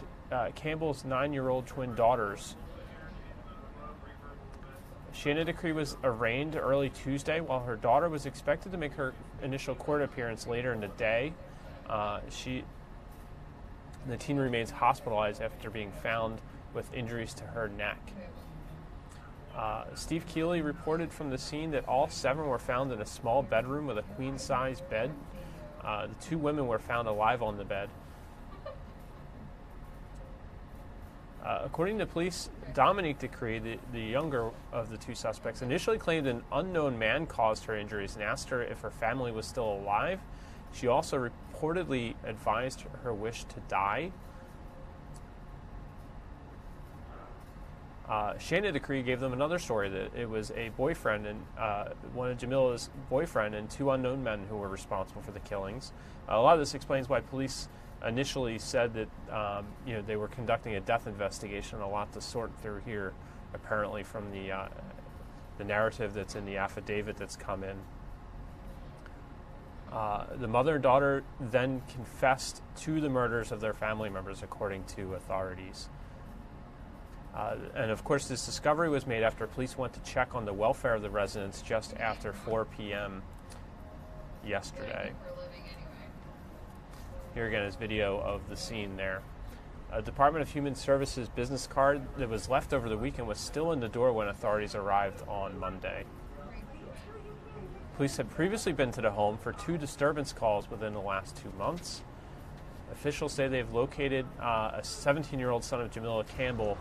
Campbell's 9-year-old twin daughters. Shayna Decree was arraigned early Tuesday, while her daughter was expected to make her initial court appearance later in the day. The teen remains hospitalized after being found with injuries to her neck. Steve Keeley reported from the scene that all 7 were found in a small bedroom with a queen-size bed. The 2 women were found alive on the bed. According to police, Dominique Decree, the younger of the 2 suspects, initially claimed an unknown man caused her injuries and asked her if her family was still alive. She also reportedly advised her wish to die. Shayna Decree gave them another story that it was a boyfriend and one of Jamila's boyfriend and 2 unknown men who were responsible for the killings. A lot of this explains why police initially said that they were conducting a death investigation. A lot to sort through here, apparently, from the narrative that's in the affidavit that's come in. The mother and daughter then confessed to the murders of their family members, according to authorities. And of course, this discovery was made after police went to check on the welfare of the residents just after 4 p.m. yesterday. Here again is video of the scene there. A Department of Human Services business card that was left over the weekend was still in the door when authorities arrived on Monday. Police had previously been to the home for 2 disturbance calls within the last 2 months. Officials say they've located a 17-year-old son of Jamila Campbell,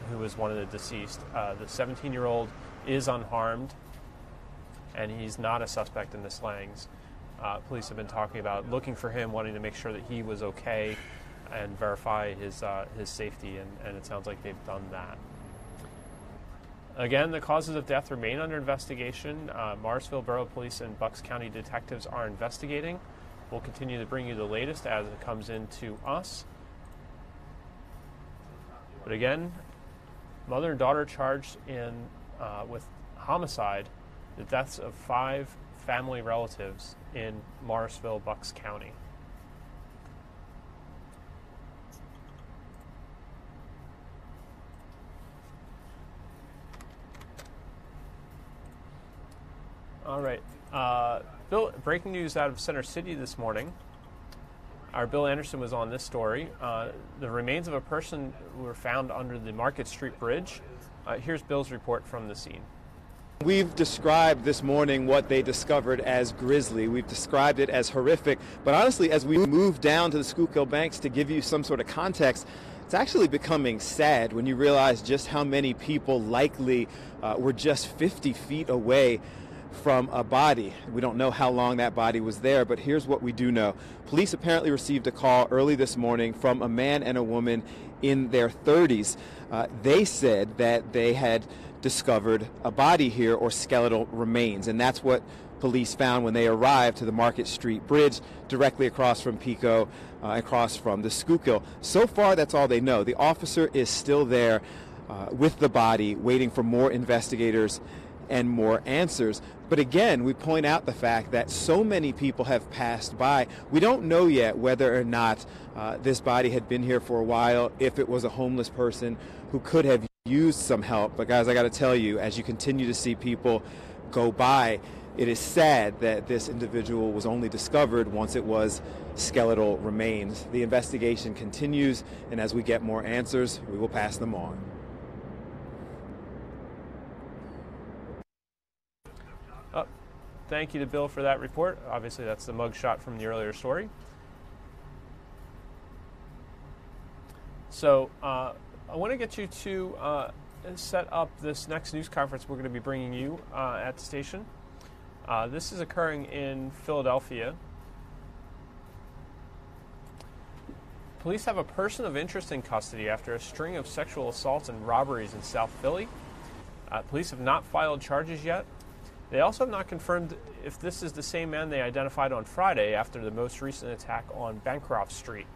who was one of the deceased. The 17-year-old is unharmed, and he's not a suspect in the slayings. Police have been talking about looking for him, wanting to make sure that he was okay and verify his safety, and it sounds like they've done that. Again, the causes of death remain under investigation. Morrisville Borough Police and Bucks County detectives are investigating. We'll continue to bring you the latest as it comes into us. But again, mother and daughter charged with homicide, the deaths of 5 family relatives in Morrisville, Bucks County. All right. Bill, breaking news out of Center City this morning. Our Bill Anderson was on this story. The remains of a person were found under the Market Street Bridge. Here's Bill's report from the scene. We've described this morning what they discovered as grisly. We've described it as horrific. But honestly, as we move down to the Schuylkill banks to give you some sort of context, it's actually becoming sad when you realize just how many people likely were just 50 feet away from a body. We don't know how long that body was there, but here's what we do know. Police apparently received a call early this morning from a man and a woman in their 30s. They said that they had discovered a body here, or skeletal remains, and that's what police found when they arrived to the Market Street Bridge directly across from Pico, across from the Schuylkill. So far, that's all they know. The officer is still there with the body, waiting for more investigators and more answers. But again, we point out the fact that so many people have passed by. We don't know yet whether or not this body had been here for a while, if it was a homeless person who could have used some help. But guys, I got to tell you, as you continue to see people go by, it is sad that this individual was only discovered once it was skeletal remains. The investigation continues, and as we get more answers, we will pass them on. Thank you to Bill for that report. Obviously, that's the mugshot from the earlier story. So I want to get you to set up this next news conference we're going to be bringing you at the station. This is occurring in Philadelphia. Police have a person of interest in custody after a string of sexual assaults and robberies in South Philly. Police have not filed charges yet. They also have not confirmed if this is the same man they identified on Friday after the most recent attack on Bancroft Street.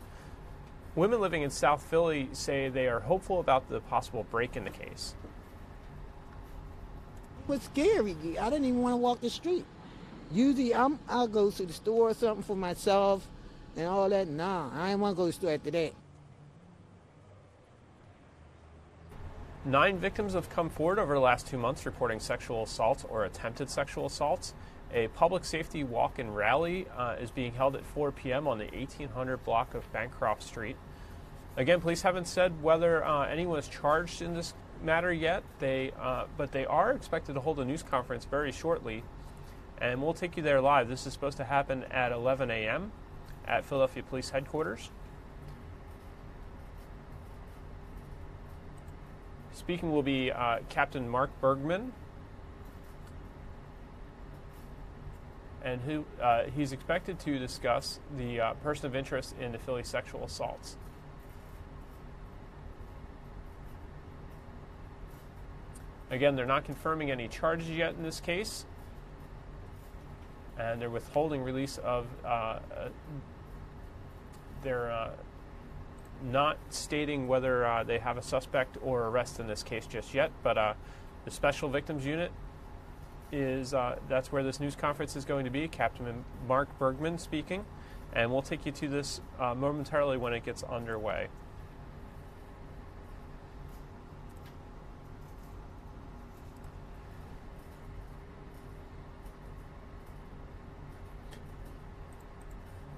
Women living in South Philly say they are hopeful about the possible break in the case. It was scary. I didn't even want to walk the street. Usually I'll go to the store or something for myself and all that. Nah, I didn't want to go to the store after that. 9 victims have come forward over the last 2 months reporting sexual assaults or attempted sexual assaults. A public safety walk and rally is being held at 4 p.m. on the 1800 block of Bancroft Street. Again, police haven't said whether anyone is charged in this matter yet, but they are expected to hold a news conference very shortly, and we'll take you there live. This is supposed to happen at 11 a.m. at Philadelphia Police Headquarters. Speaking will be Captain Mark Bergman, and he's expected to discuss the person of interest in the Philly sexual assaults. Again, they're not confirming any charges yet in this case, and they're withholding release of their not stating whether they have a suspect or arrest in this case just yet, but the Special Victims Unit is, that's where this news conference is going to be. Captain Mark Bergman speaking, and we'll take you to this momentarily when it gets underway.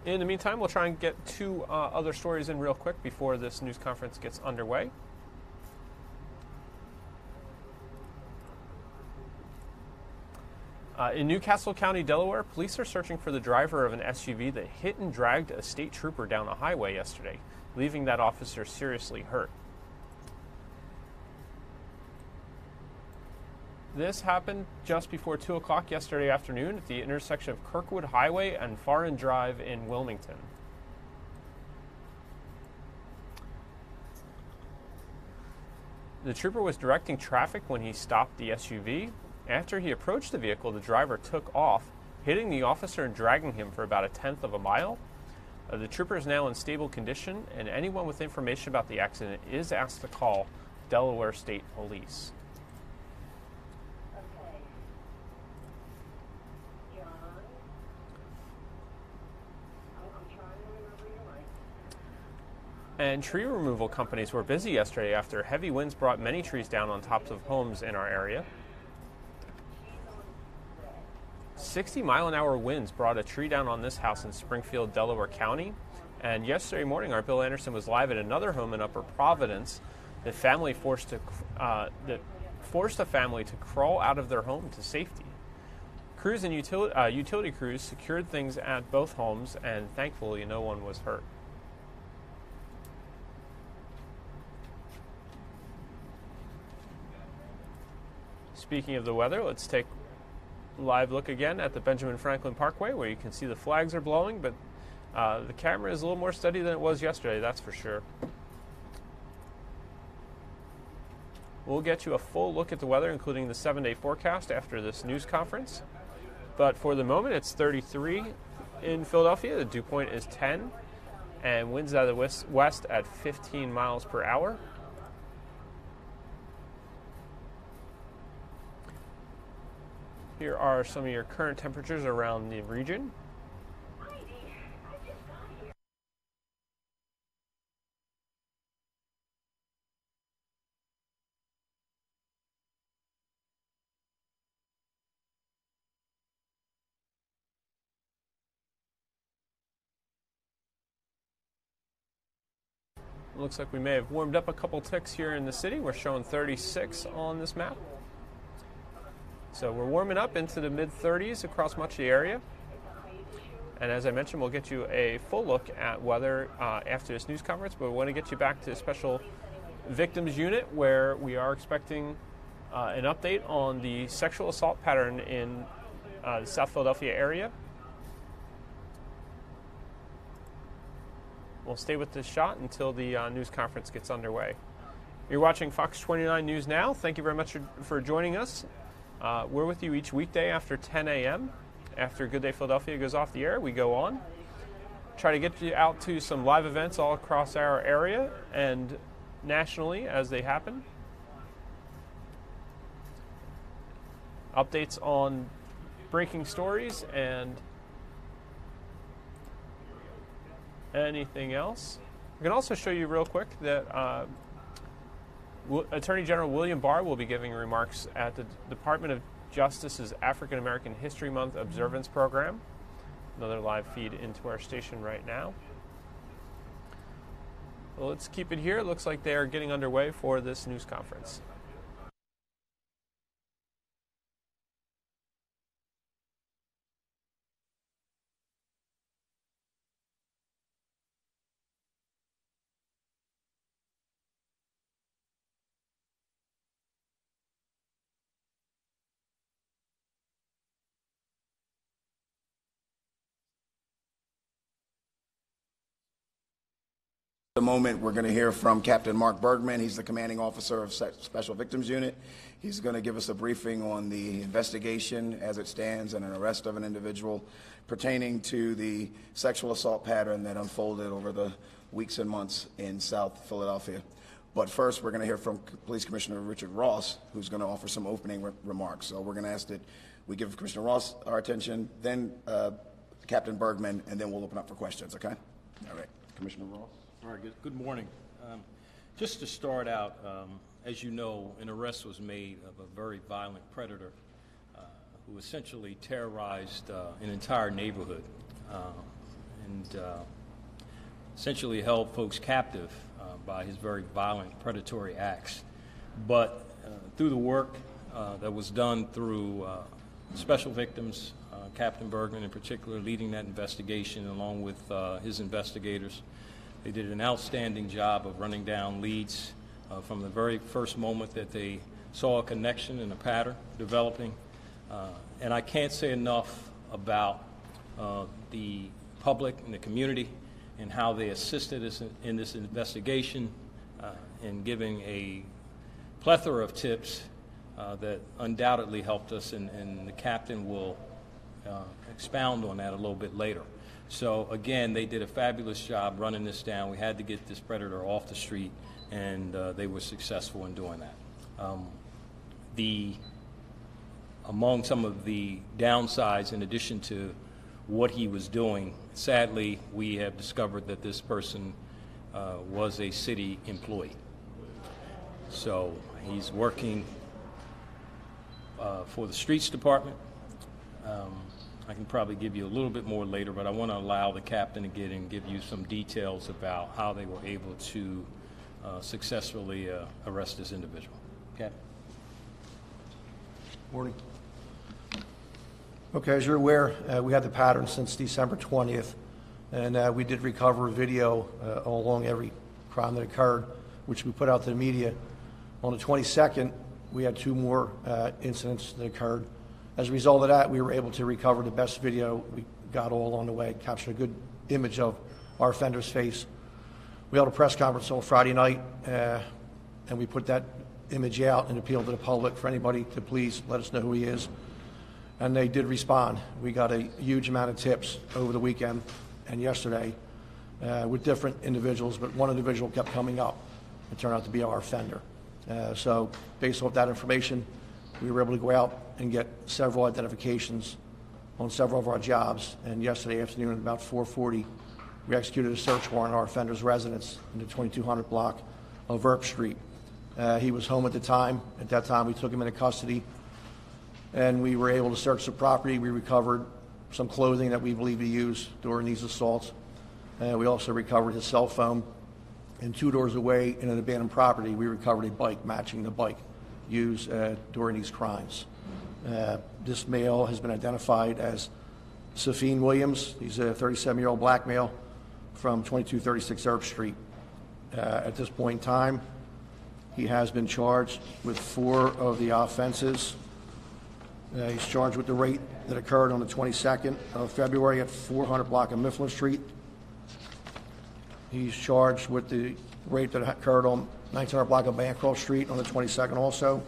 In the meantime, we'll try and get 2 other stories in real quick before this news conference gets underway. In Newcastle County, Delaware, police are searching for the driver of an SUV that hit and dragged a state trooper down a highway yesterday, leaving that officer seriously hurt. This happened just before 2 o'clock yesterday afternoon at the intersection of Kirkwood Highway and Foreign Drive in Wilmington. The trooper was directing traffic when he stopped the SUV. After he approached the vehicle, the driver took off, hitting the officer and dragging him for about 1/10 of a mile. The trooper is now in stable condition, and anyone with information about the accident is asked to call Delaware State Police. And tree removal companies were busy yesterday after heavy winds brought many trees down on tops of homes in our area. 60-mile-an-hour winds brought a tree down on this house in Springfield, Delaware County. And yesterday morning, our Bill Anderson was live at another home in Upper Providence. The family forced a family to crawl out of their home to safety. Crews and utility crews secured things at both homes, and thankfully no one was hurt. Speaking of the weather, let's take a live look again at the Benjamin Franklin Parkway, where you can see the flags are blowing, but the camera is a little more steady than it was yesterday, that's for sure. We'll get you a full look at the weather, including the 7-day forecast after this news conference. But for the moment, it's 33 in Philadelphia. The dew point is 10, and winds out of the west at 15 miles per hour. Here are some of your current temperatures around the region. Looks like we may have warmed up a couple ticks here in the city. We're showing 36 on this map. So we're warming up into the mid-30s across much of the area. And as I mentioned, we'll get you a full look at weather after this news conference, but we want to get you back to the Special Victims Unit, where we are expecting an update on the sexual assault pattern in the South Philadelphia area. We'll stay with this shot until the news conference gets underway. You're watching Fox 29 News Now. Thank you very much for joining us. We're with you each weekday after 10 a.m. After Good Day Philadelphia goes off the air, we go on. Try to get you out to some live events all across our area and nationally as they happen. Updates on breaking stories and anything else. I can also show you real quick that Attorney General William Barr will be giving remarks at the Department of Justice's African American History Month observance program. Another live feed into our station right now. Well, let's keep it here. It looks like they are getting underway for this news conference. The moment we're going to hear from Captain Mark Bergman. He's the commanding officer of Special Victims Unit. He's going to give us a briefing on the investigation as it stands and an arrest of an individual pertaining to the sexual assault pattern that unfolded over the weeks and months in South Philadelphia. But first, we're going to hear from Police Commissioner Richard Ross, who's going to offer some opening remarks. So we're going to ask that we give Commissioner Ross our attention, then Captain Bergman, and then we'll open up for questions, okay? All right, Commissioner Ross. All right, good morning. Just to start out, as you know, an arrest was made of a very violent predator who essentially terrorized an entire neighborhood and essentially held folks captive by his very violent predatory acts. But through the work that was done through Special Victims, Captain Bergman in particular leading that investigation along with his investigators, they did an outstanding job of running down leads from the very first moment that they saw a connection and a pattern developing. And I can't say enough about the public and the community and how they assisted us in this investigation in giving a plethora of tips that undoubtedly helped us, and the captain will expound on that a little bit later. So again, they did a fabulous job running this down. We had to get this predator off the street, and they were successful in doing that. Among some of the downsides, in addition to what he was doing, sadly, we have discovered that this person was a city employee. So he's working for the streets department. I can probably give you a little bit more later, but I want to allow the captain to get and give you some details about how they were able to successfully arrest this individual. Okay. Morning. Okay, as you're aware, we had the pattern since December 20th, and we did recover video all along every crime that occurred, which we put out to the media. On the 22nd, we had 2 more incidents that occurred. As a result of that, we were able to recover the best video we got all along the way, capture a good image of our offender's face. We held a press conference on Friday night, and we put that image out and appealed to the public for anybody to please let us know who he is. And they did respond. We got a huge amount of tips over the weekend and yesterday with different individuals, but one individual kept coming up and turned out to be our offender. So based off that information, we were able to go out and get several identifications on several of our jobs. And yesterday afternoon at about 4:40, we executed a search warrant on our offender's residence in the 2200 block of Earp Street. He was home at the time. At that time, we took him into custody, and we were able to search the property. We recovered some clothing that we believe he used during these assaults. We also recovered his cell phone And 2 doors away in an abandoned property, we recovered a bike matching the bike used during these crimes. This male has been identified as Safine Williams. He's a 37-year-old black male from 2236 Earp Street. At this point in time, he has been charged with 4 of the offenses. He's charged with the rape that occurred on the 22nd of February at 400 block of Mifflin Street. He's charged with the rape that occurred on 1900 block of Bancroft Street on the 22nd also.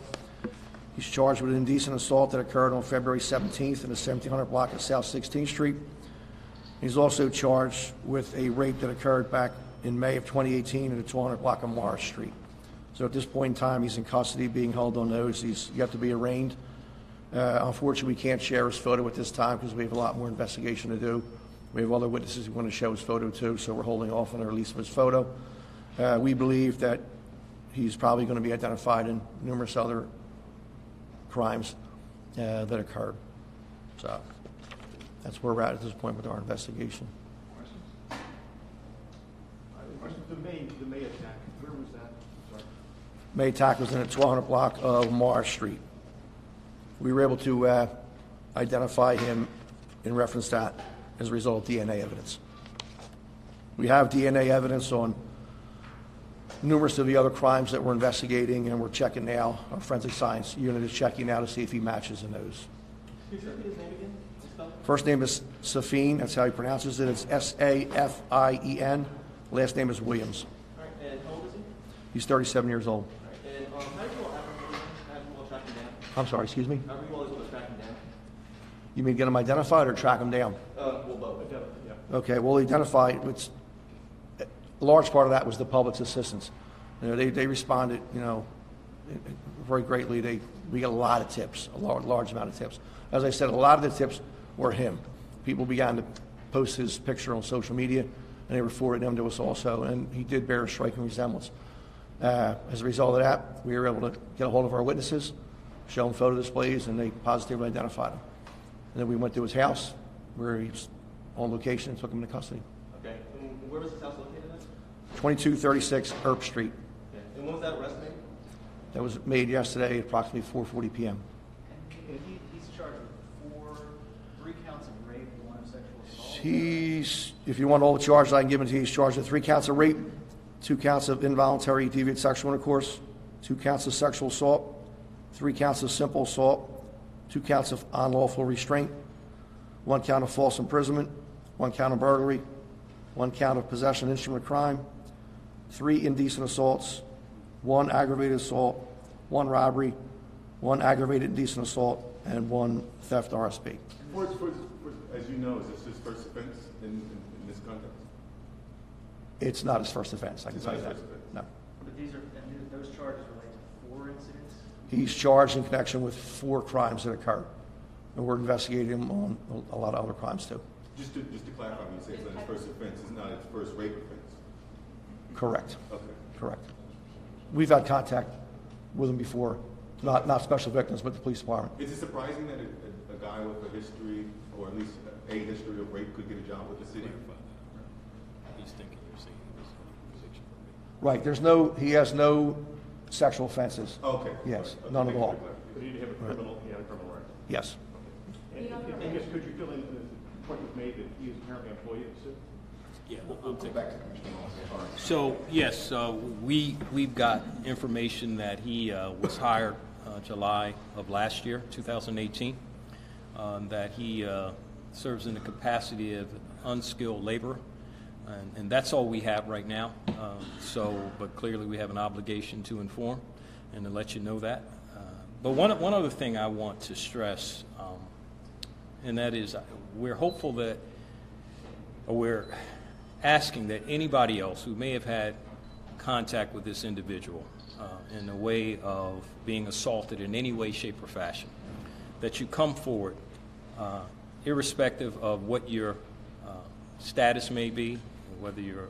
He's charged with indecent assault that occurred on February 17th in the 1700 block of South 16th Street. He's also charged with a rape that occurred back in May of 2018 in the 200 block of Morris Street. So at this point in time, he's in custody, being held on those. He's yet to be arraigned. Unfortunately, we can't share his photo at this time because we have a lot more investigation to do. We have other witnesses who want to show his photo too, so we're holding off on the release of his photo. We believe that he's probably going to be identified in numerous other crimes that occurred. So that's where we're at this point with our investigation. The May attack, where was that? Sorry. May attack was in the 1200 block of Morris Street. We were able to identify him in reference to that as a result of DNA evidence. We have DNA evidence on numerous of the other crimes that we're investigating, and we're checking now. Our forensic science unit is checking now to see if he matches in those. His name again? First name is Safine, that's how he pronounces it. It's Safien. Last name is Williams. All right, and how old is he? He's 37 years old. All right, and how do you all track him down? I'm sorry, excuse me? How are you all able to track him down? You mean get him identified or track him down? Well, both. Yeah. Okay, well, identified, it's, a large part of that was the public's assistance. You know, they responded, you know, very greatly. We got a lot of tips, a large amount of tips. As I said, a lot of the tips were him. People began to post his picture on social media, and they were forwarding them to us also, and he did bear a striking resemblance. As a result of that, we were able to get a hold of our witnesses, show them photo displays, and they positively identified him. And then we went to his house, where he was on location, and took him into custody. Okay, and where was his house located at? 2236 Earp Street. Okay. And when was that arrest made? That was made yesterday at approximately 4:40 p.m. And he's charged with 3 counts of rape and 1 of sexual assault? If you want all the charges I can give him to you, he's charged with 3 counts of rape, 2 counts of involuntary deviant sexual intercourse, 2 counts of sexual assault, 3 counts of simple assault, 2 counts of unlawful restraint, 1 count of false imprisonment, 1 count of burglary, 1 count of possession of instrument of crime, 3 indecent assaults, 1 aggravated assault, 1 robbery, 1 aggravated indecent assault, and 1 theft RSP. As you know, is this his first offense in this context? It's not his first offense, I can tell you that. No. But those charges relate to 4 incidents? He's charged in connection with 4 crimes that occurred. And we're investigating him on a lot of other crimes too. Just to clarify, when you say it's not his first offense, it's not his first rape offense? Correct. Okay. Correct. We've had contact with him before, not special victims, but the police department. Is it surprising that a guy with a history, or at least a history of rape, could get a job with the city? He's thinking you're saying he was conviction for Right. He has no sexual offenses. Okay. Yes, Okay. none at all. But he had a criminal record? Yes. And could you fill in the point you've made that he is apparently an employee of the city? Yeah, we'll go back to the commissioner. So, yes, we've got information that he was hired July of last year, 2018, that he serves in the capacity of unskilled laborer, and that's all we have right now. But clearly we have an obligation to inform and to let you know that. But one other thing I want to stress, and that is we're hopeful that, or we're asking that anybody else who may have had contact with this individual in a way of being assaulted in any way, shape, or fashion, that you come forward, irrespective of what your status may be, whether you're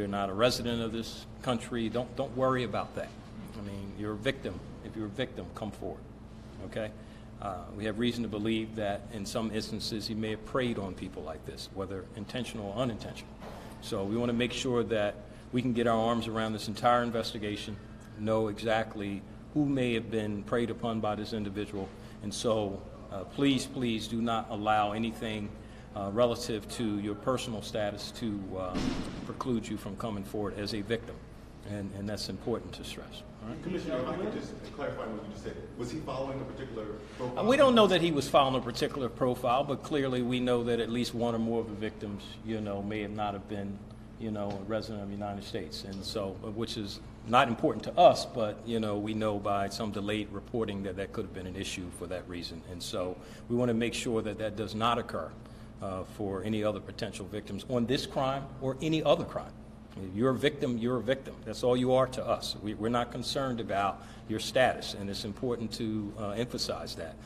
not a resident of this country. Don't worry about that. I mean, you're a victim. If you're a victim, come forward. Okay? We have reason to believe that in some instances he may have preyed on people like this, whether intentional or unintentional. So we want to make sure that we can get our arms around this entire investigation, know exactly who may have been preyed upon by this individual. And so please do not allow anything relative to your personal status to preclude you from coming forward as a victim. And that's important to stress. All right? Commissioner, if I could just clarify what you just said. Was he following a particular profile? We don't know that he was following a particular profile, but clearly we know that at least one or more of the victims, may have not have been, a resident of the United States. And so, which is not important to us, but, we know by some delayed reporting that that could have been an issue for that reason. And so we want to make sure that that does not occur for any other potential victims on this crime or any other crime. If you're a victim, you're a victim. That's all you are to us. We're not concerned about your status, and it's important to emphasize that.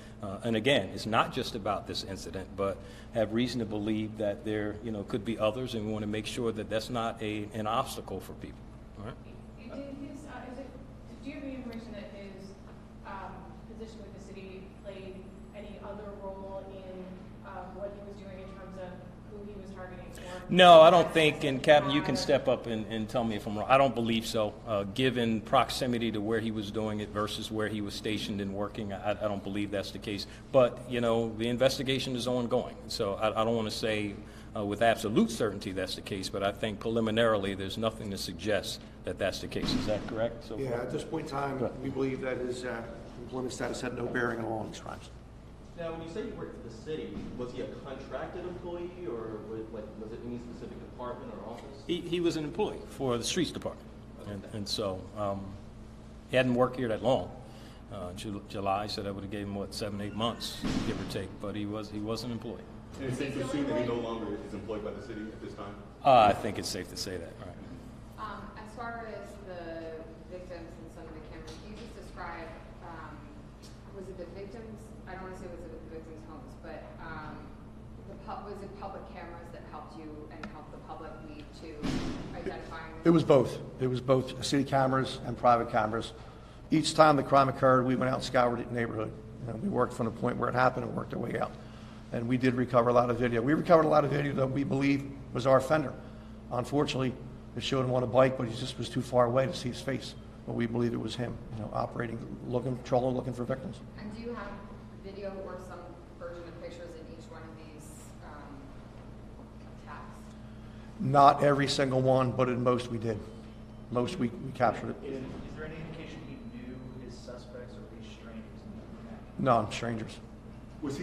And again, it's not just about this incident, but have reason to believe that there, could be others, and we want to make sure that that's not an obstacle for people. All right? Do you have any information that his position with the city played any other role in what he was doing in terms of who he was targeting? No, I don't think, and Captain, you can step up and tell me if I'm wrong. I don't believe so. Given proximity to where he was doing it versus where he was stationed and working, I don't believe that's the case. But, the investigation is ongoing. So I don't want to say with absolute certainty that's the case, but I think preliminarily there's nothing to suggest that that's the case. Is that correct? So yeah, at this point in time, we believe that his employment status had no bearing on all these crimes. Now, when you say you worked for the city, was he a contracted employee, or was it any specific department or office? He was an employee for the streets department, and so he hadn't worked here that long. July, so that would have gave him 7-8 months, give or take. But he was an employee. And it's safe to assume that he no longer is employed by the city at this time? I think it's safe to say that. Right. As far as the victims and some of the cameras, can you just describe? Was it the victims? I don't want to say was it the victims' homes, but was it public cameras that helped you and helped the public lead to identifying? It was both. It was both city cameras and private cameras. Each time the crime occurred, we went out and scoured the neighborhood. We worked from the point where it happened and worked our way out. And we did recover a lot of video. We recovered a lot of video that we believe was our offender. Unfortunately, it showed him on a bike, but he just was too far away to see his face. But we believe it was him, operating, patrolling, looking for victims. And do you have video or some version of pictures in each one of these attacks? Not every single one, but in most we did. Most we captured it. Is there any indication he knew his suspects or these strangers? No, strangers. Was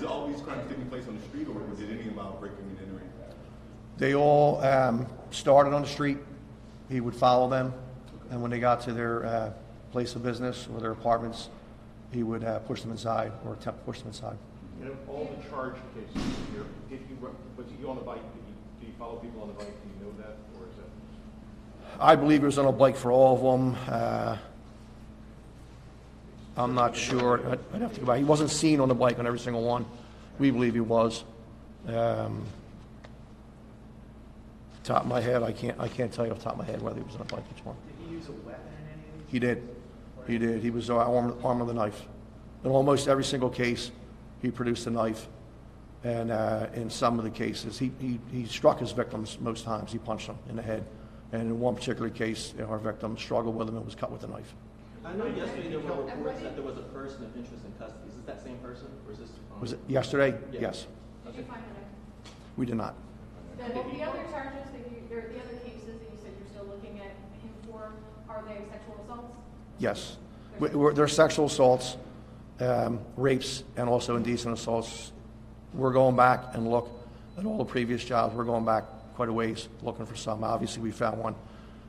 all these crimes taking place on the street, or was it any about breaking and entering? They all started on the street. He would follow them, and when they got to their place of business or their apartments, he would push them inside or attempt to push them inside. And of all the charged cases here, was he on the bike? Did he follow people on the bike? Do you know that, or is that? I believe he was on a bike for all of them. I'm not sure. I'd have to go back. He wasn't seen on the bike on every single one. We believe he was. Top of my head, I can't tell you off the top of my head whether he was on a bike each one. Did he use a weapon in any of these? He did. He did. He was armed with a knife. In almost every single case, he produced a knife. And in some of the cases, he struck his victims most times. He punched them in the head. And in one particular case, our victim struggled with him and was cut with a knife. I know yesterday there were reports that there was a person of interest in custody. Is this that same person, or is this? Was it yesterday? Yeah. Yes. Did you find it? We did not. The other charges the other cases that you said you're still looking at him for, are they sexual assaults? Yes. They're sexual assaults, rapes, and also indecent assaults. We're going back and look at all the previous jobs. We're going back quite a ways looking for some. Obviously, we found one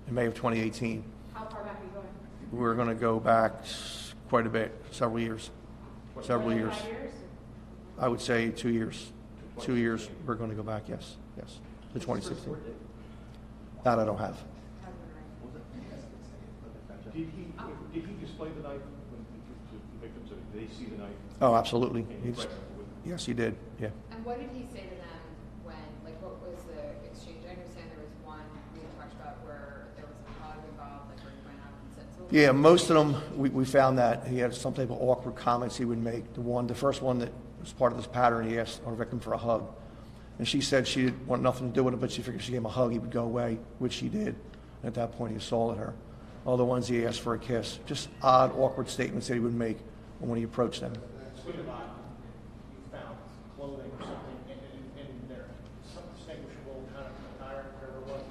in May of 2018. How far back are you going? We're going to go back quite a bit, several years. Several years. 5 years? I would say 2 years. 2 years, we're going to go back, yes. To 2016. That I don't have. Did he display the knife to the victims? Did they see the knife? Oh, absolutely. Yes, he did, yeah. And what did he say to them when, what was the exchange? I understand there was one we talked about where there was a hug involved, where he went up and said something. Yeah, most of them, we found that he had some type of awkward comments he would make. The first one that was part of this pattern, he asked our victim for a hug. And she said she didn't want nothing to do with it, but she figured if she gave him a hug, he would go away, which he did. And at that point, he assaulted her. All the ones he asked for a kiss. Just odd, awkward statements that he would make when he approached them. Speaking about, you found clothing or something in there, some distinguishable kind of attire, whatever it was,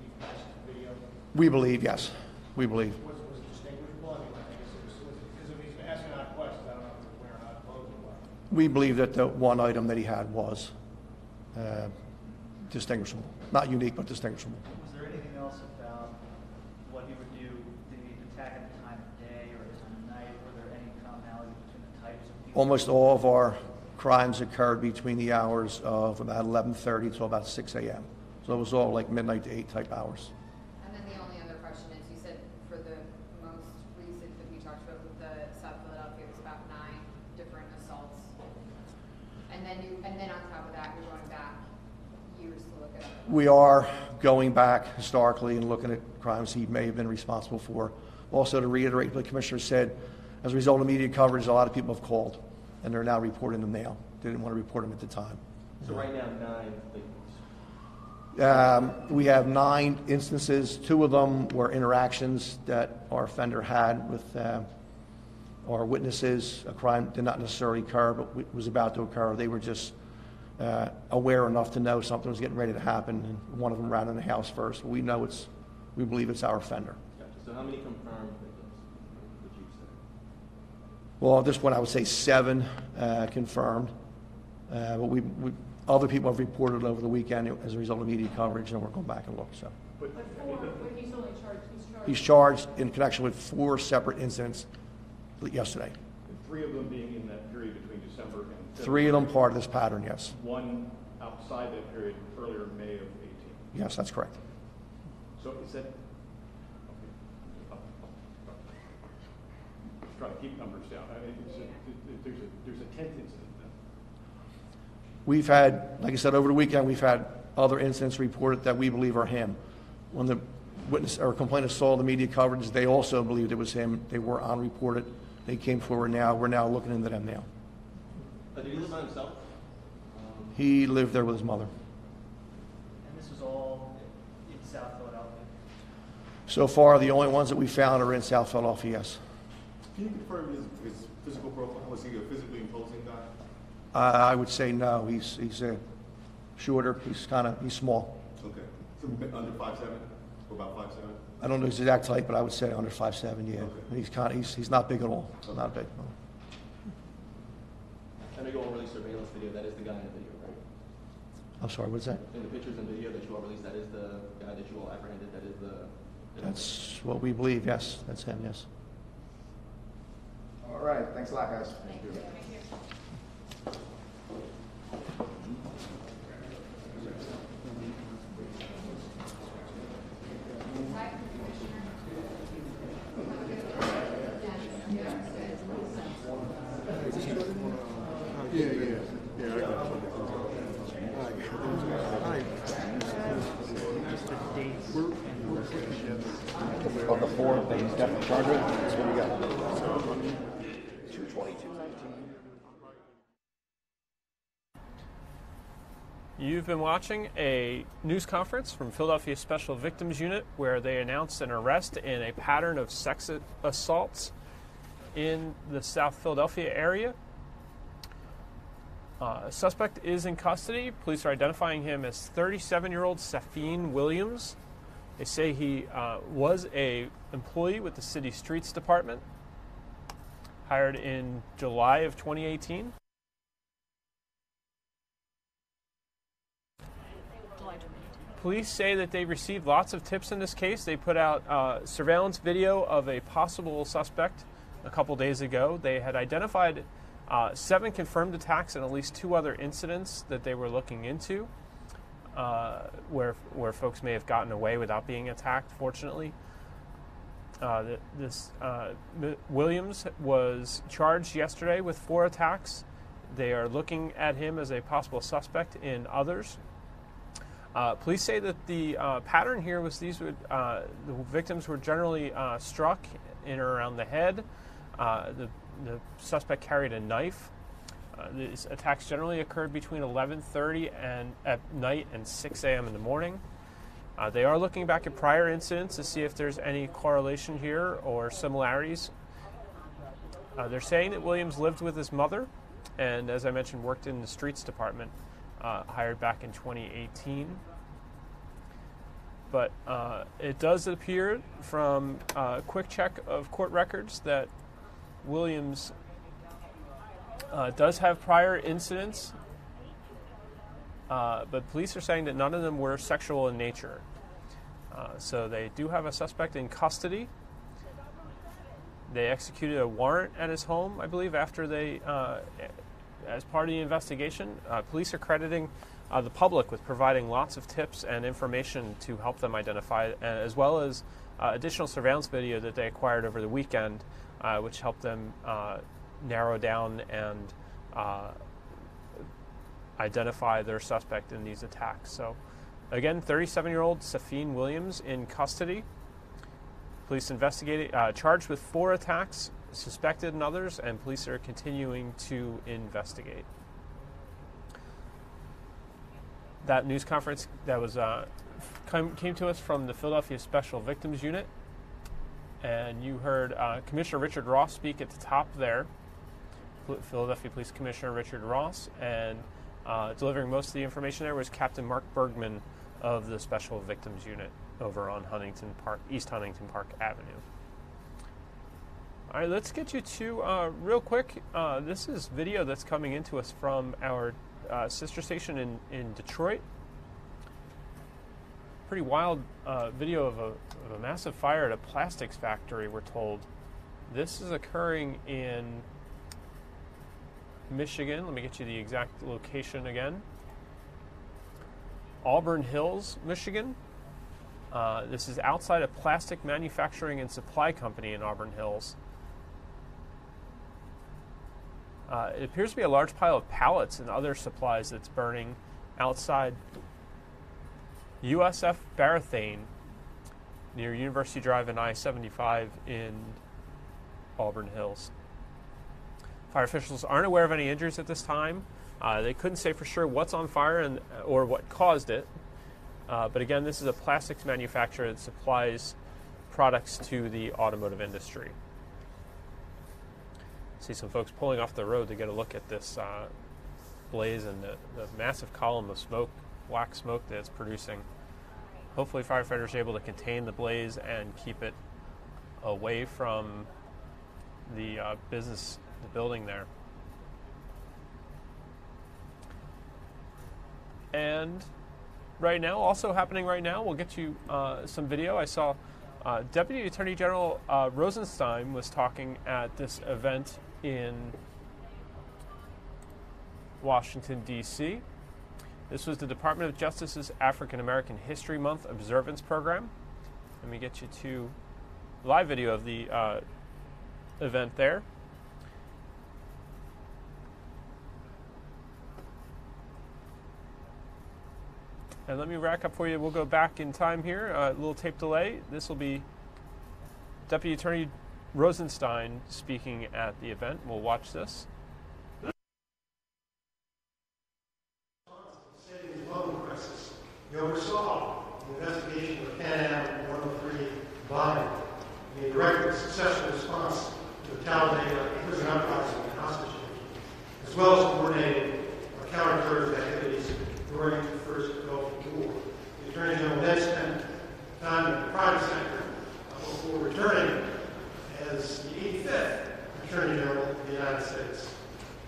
you passed the video. We believe, yes. We believe. Was it distinguishable? I mean, I guess it was, because if he's asking odd questions, I don't know if he's wearing odd clothes or what. We believe that the one item that he had was distinguishable. Not unique, but distinguishable. Was there anything else about what he would do? Did he attack at the time of day or at the time of night? Were there any commonality between the types of people? Almost all of our crimes occurred between the hours of about 11:30 to about 6 a.m. So it was all like midnight to 8 type hours. And then the only other question is, you said for the most recent that we talked about with the South Philadelphia, it was about 9 different assaults. And then on top of that, you're going back years to look at it. We are going back historically and looking at crimes he may have been responsible for. Also, to reiterate what the commissioner said, as a result of media coverage, a lot of people have called, and they're now reporting them now. They didn't want to report them at the time. So right now, 9 victims. We have 9 instances. 2 of them were interactions that our offender had with our witnesses. A crime did not necessarily occur, but was about to occur. They were just aware enough to know something was getting ready to happen, and one of them ran in the house first. We believe it's our offender. Gotcha. So how many confirmed victims would you say? Well, at this point, I would say 7 confirmed. But other people have reported over the weekend as a result of media coverage, and we're going back and look. So. But he's only charged. He's charged in connection with 4 separate incidents yesterday. And 3 of them being in that period between December and February. 3 of them part of this pattern, yes. 1 outside that period, earlier in May of 18. Yes, that's correct. So is that? Okay. Just trying to keep numbers down. I mean, there's a 10th incident. We've had, like I said, over the weekend, we've had other incidents reported that we believe are him. When the witness or complainant saw the media coverage, they also believed it was him. They were unreported. They came forward now. We're now looking into them now. Did he live by himself? He lived there with his mother. And this was all in South Philadelphia? So far, the only ones that we found are in South Philadelphia, yes. Can you confirm his physical profile? Was he a physically imposing guy? I would say no. He's shorter. He's small. Okay. So under 5'7", or about 5'7"? I don't know his exact height, but I would say under 5'7", yeah. Okay. He's not big at all. Okay. Not big. No. I know you all released surveillance video. That is the guy in the video, right? I'm sorry, what's that? In the pictures and video that you all released, that is the guy that you all apprehended. That is the. That's what we believe. Yes, that's him. Yes. All right. Thanks a lot, guys. Thank you. Of the 4 that he's definitely charged with, that's what we got. 222. You've been watching a news conference from Philadelphia Special Victims Unit where they announced an arrest in a pattern of sex assaults in the South Philadelphia area. Suspect is in custody. Police are identifying him as 37-year-old Safine Williams. They say he was an employee with the city streets department, hired in July of 2018. Police say that they received lots of tips in this case. They put out surveillance video of a possible suspect a couple days ago. They had identified 7 confirmed attacks and at least 2 other incidents that they were looking into where folks may have gotten away without being attacked, fortunately. Williams was charged yesterday with 4 attacks. They are looking at him as a possible suspect in others. Police say that the pattern here was the victims were generally struck in or around the head. The suspect carried a knife. These attacks generally occurred between 11:30 and at night and 6 a.m. in the morning. They are looking back at prior incidents to see if there's any correlation here or similarities. They're saying that Williams lived with his mother and, as I mentioned, worked in the streets department, hired back in 2018. But it does appear from a quick check of court records that Williams does have prior incidents, but police are saying that none of them were sexual in nature. So they do have a suspect in custody. They executed a warrant at his home, I believe, after they, as part of the investigation. Police are crediting the public with providing lots of tips and information to help them identify, as well as additional surveillance video that they acquired over the weekend, which helped them narrow down and identify their suspect in these attacks. So, again, 37-year-old Safine Williams in custody. Police investigated, charged with 4 attacks, suspected in others, and police are continuing to investigate. That news conference that was came to us from the Philadelphia Special Victims Unit, and you heard Commissioner Richard Ross speak at the top there. Philadelphia Police Commissioner Richard Ross, and delivering most of the information there was Captain Mark Bergman of the Special Victims Unit over on Huntington Park, East Huntington Park Avenue. All right, let's get you to, real quick, this is video that's coming into us from our sister station in Detroit. Pretty wild video of a massive fire at a plastics factory, we're told. This is occurring in Michigan. Let me get you the exact location again. Auburn Hills, Michigan. This is outside a plastic manufacturing and supply company in Auburn Hills. It appears to be a large pile of pallets and other supplies that's burning outside USF Barathane near University Drive and I-75 in Auburn Hills. Fire officials aren't aware of any injuries at this time. They couldn't say for sure what's on fire or what caused it. But again, this is a plastics manufacturer that supplies products to the automotive industry. See some folks pulling off the road to get a look at this blaze and the massive column of smoke, black smoke that it's producing. Hopefully firefighters are able to contain the blaze and keep it away from the business, the building there. And right now, also happening right now, we'll get you some video. I saw Deputy Attorney General Rosenstein was talking at this event in Washington, D.C. This was the Department of Justice's African American History Month Observance Program. Let me get you to live video of the event there. And let me rack up for you. We'll go back in time here. A little tape delay. This will be Deputy Attorney Rosenstein speaking at the event. We'll watch this. Crisis. You oversaw the investigation of Pan Am 103 bombing, the direct and successful response to the Taliban prison uprising and hostage taking, as well as coordinating counterterrorism activities during the first Gulf War. The Attorney General then spent time in the private sector before returning as the 85th Attorney General of the United States.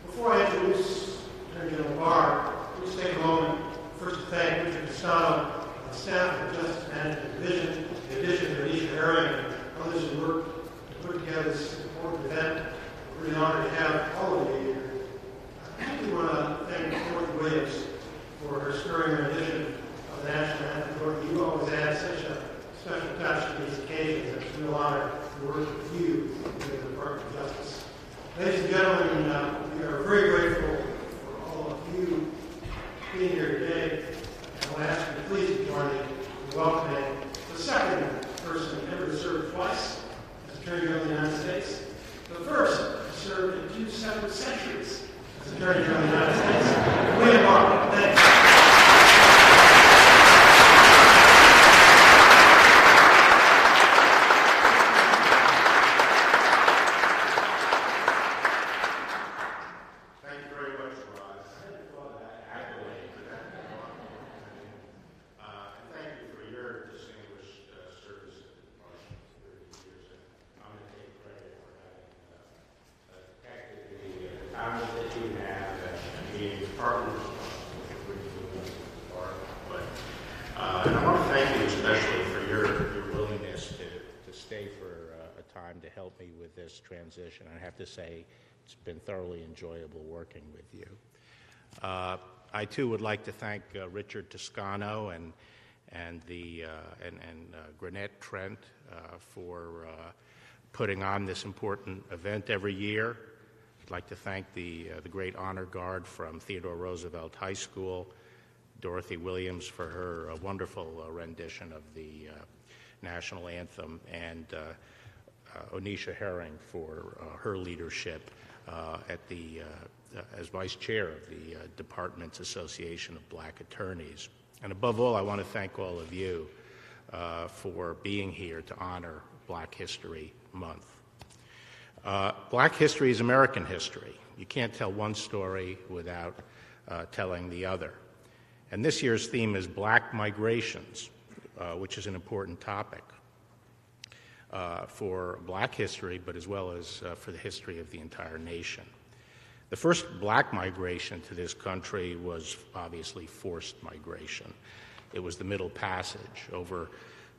Before I introduce Attorney General Barr, please take a moment first to thank Richard Castano, the staff of the Justice Management Division, in addition to Anisha Herring and others who worked to put together this important event. We're really honored to have all of you here. I really want to thank Dorothy Williams for her stirring rendition of the national anthem. Dorothy, you always Attorney General of the United States, William Barr. Thanks. Thank you very much, Roz. I hadn't thought of that accolade for that long. And thank you for your distinguished service at the Department for 30 years. And I'm going to take credit for having protected the talent that you have and being partners with the department. And I want to thank you especially for your willingness to stay for a time to help me with this transition. I have to say, it's been thoroughly enjoyable working with you. I too would like to thank Richard Toscano and Granette Trent for putting on this important event every year. I'd like to thank the great honor guard from Theodore Roosevelt High School, Dorothy Williams for her wonderful rendition of the national anthem, and Onisha Herring for her leadership as vice chair of the Department's Association of Black Attorneys. And above all, I want to thank all of you for being here to honor Black History Month. Black history is American history. You can't tell one story without telling the other. And this year's theme is Black migrations, which is an important topic for Black history, but as well as for the history of the entire nation. The first Black migration to this country was obviously forced migration. It was the Middle Passage. Over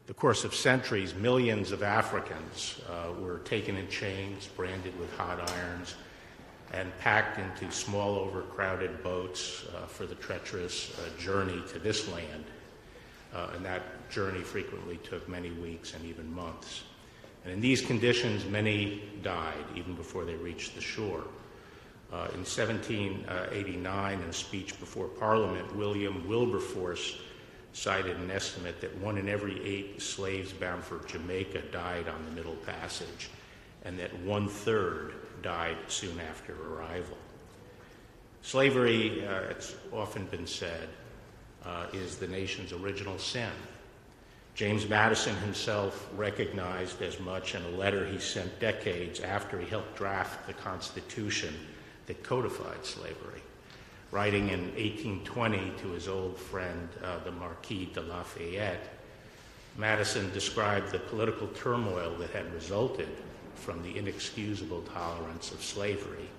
the course of centuries, millions of Africans were taken in chains, branded with hot irons, and packed into small, overcrowded boats for the treacherous journey to this land. And that journey frequently took many weeks and even months. And in these conditions, many died even before they reached the shore. In 1789, in a speech before Parliament, William Wilberforce cited an estimate that 1 in every 8 slaves bound for Jamaica died on the Middle Passage, and that 1/3 died soon after arrival. Slavery, it's often been said, is the nation's original sin. James Madison himself recognized as much in a letter he sent decades after he helped draft the Constitution that codified slavery. Writing in 1820 to his old friend, the Marquis de Lafayette, Madison described the political turmoil that had resulted from the inexcusable tolerance of slavery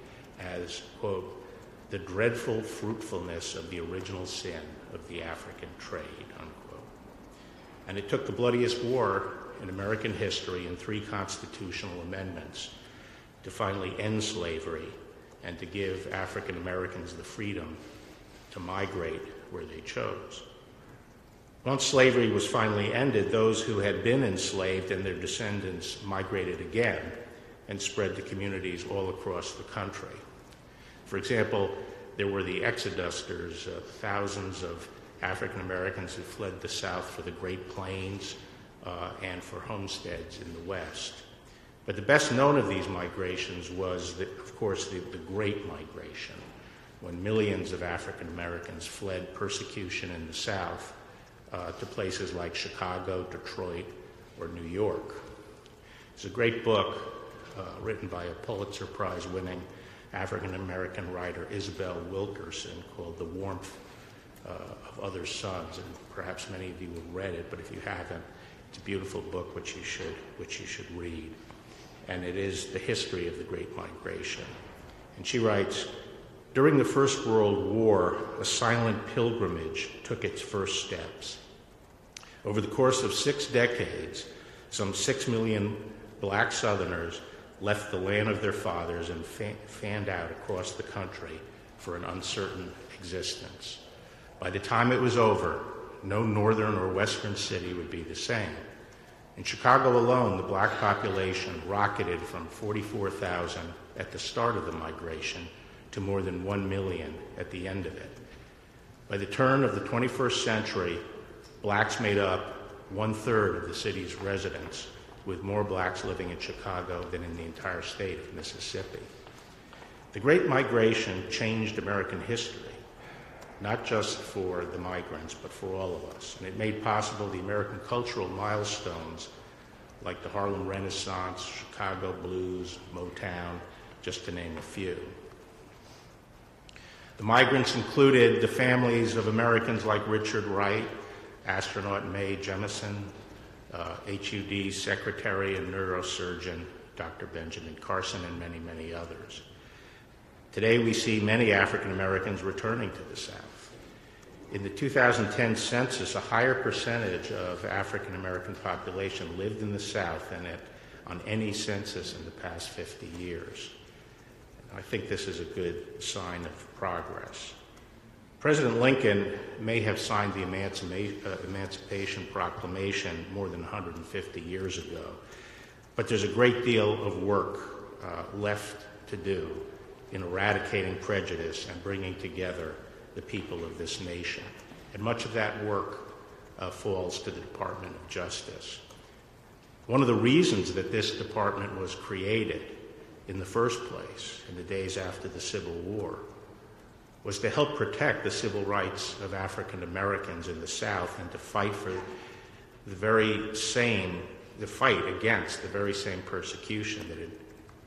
as, quote, the dreadful fruitfulness of the original sin of the African trade, unquote. And it took the bloodiest war in American history and 3 constitutional amendments to finally end slavery and to give African Americans the freedom to migrate where they chose. Once slavery was finally ended, those who had been enslaved and their descendants migrated again and spread to communities all across the country. For example, there were the exodusters, thousands of African Americans who fled the South for the Great Plains and for homesteads in the West. But the best known of these migrations was, of course, the Great Migration, when millions of African Americans fled persecution in the South to places like Chicago, Detroit, or New York. It's a great book written by a Pulitzer Prize-winning African American writer, Isabel Wilkerson, called The Warmth of Other Suns, and perhaps many of you have read it, but if you haven't, it's a beautiful book which you should read. And it is the history of the Great Migration. And she writes, during the First World War, a silent pilgrimage took its first steps. Over the course of 6 decades, some 6 million black Southerners left the land of their fathers and fanned out across the country for an uncertain existence. By the time it was over, no northern or western city would be the same. In Chicago alone, the black population rocketed from 44,000 at the start of the migration to more than 1 million at the end of it. By the turn of the 21st century, blacks made up 1/3 of the city's residents, with more blacks living in Chicago than in the entire state of Mississippi. The Great Migration changed American history, not just for the migrants, but for all of us. And it made possible the American cultural milestones like the Harlem Renaissance, Chicago Blues, Motown, just to name a few. The migrants included the families of Americans like Richard Wright, astronaut Mae Jemison, HUD secretary and neurosurgeon Dr. Benjamin Carson, and many, many others. Today we see many African Americans returning to the South. In the 2010 census, a higher percentage of African American population lived in the South than on any census in the past 50 years. I think this is a good sign of progress. President Lincoln may have signed the Emancipation Proclamation more than 150 years ago, but there's a great deal of work left to do in eradicating prejudice and bringing together the people of this nation. And much of that work falls to the Department of Justice. One of the reasons that this department was created in the first place, in the days after the Civil War, was to help protect the civil rights of African Americans in the South and to fight for the fight against the very same persecution that had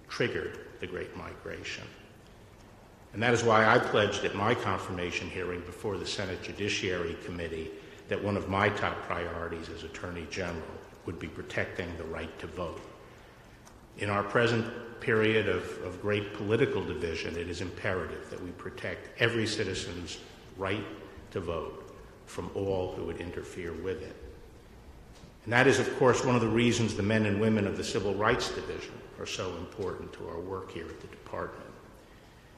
triggered the Great Migration. And that is why I pledged at my confirmation hearing before the Senate Judiciary Committee that one of my top priorities as Attorney General would be protecting the right to vote. In our present period of great political division, it is imperative that we protect every citizen's right to vote from all who would interfere with it. And that is, of course, one of the reasons the men and women of the Civil Rights Division are so important to our work here at the Department.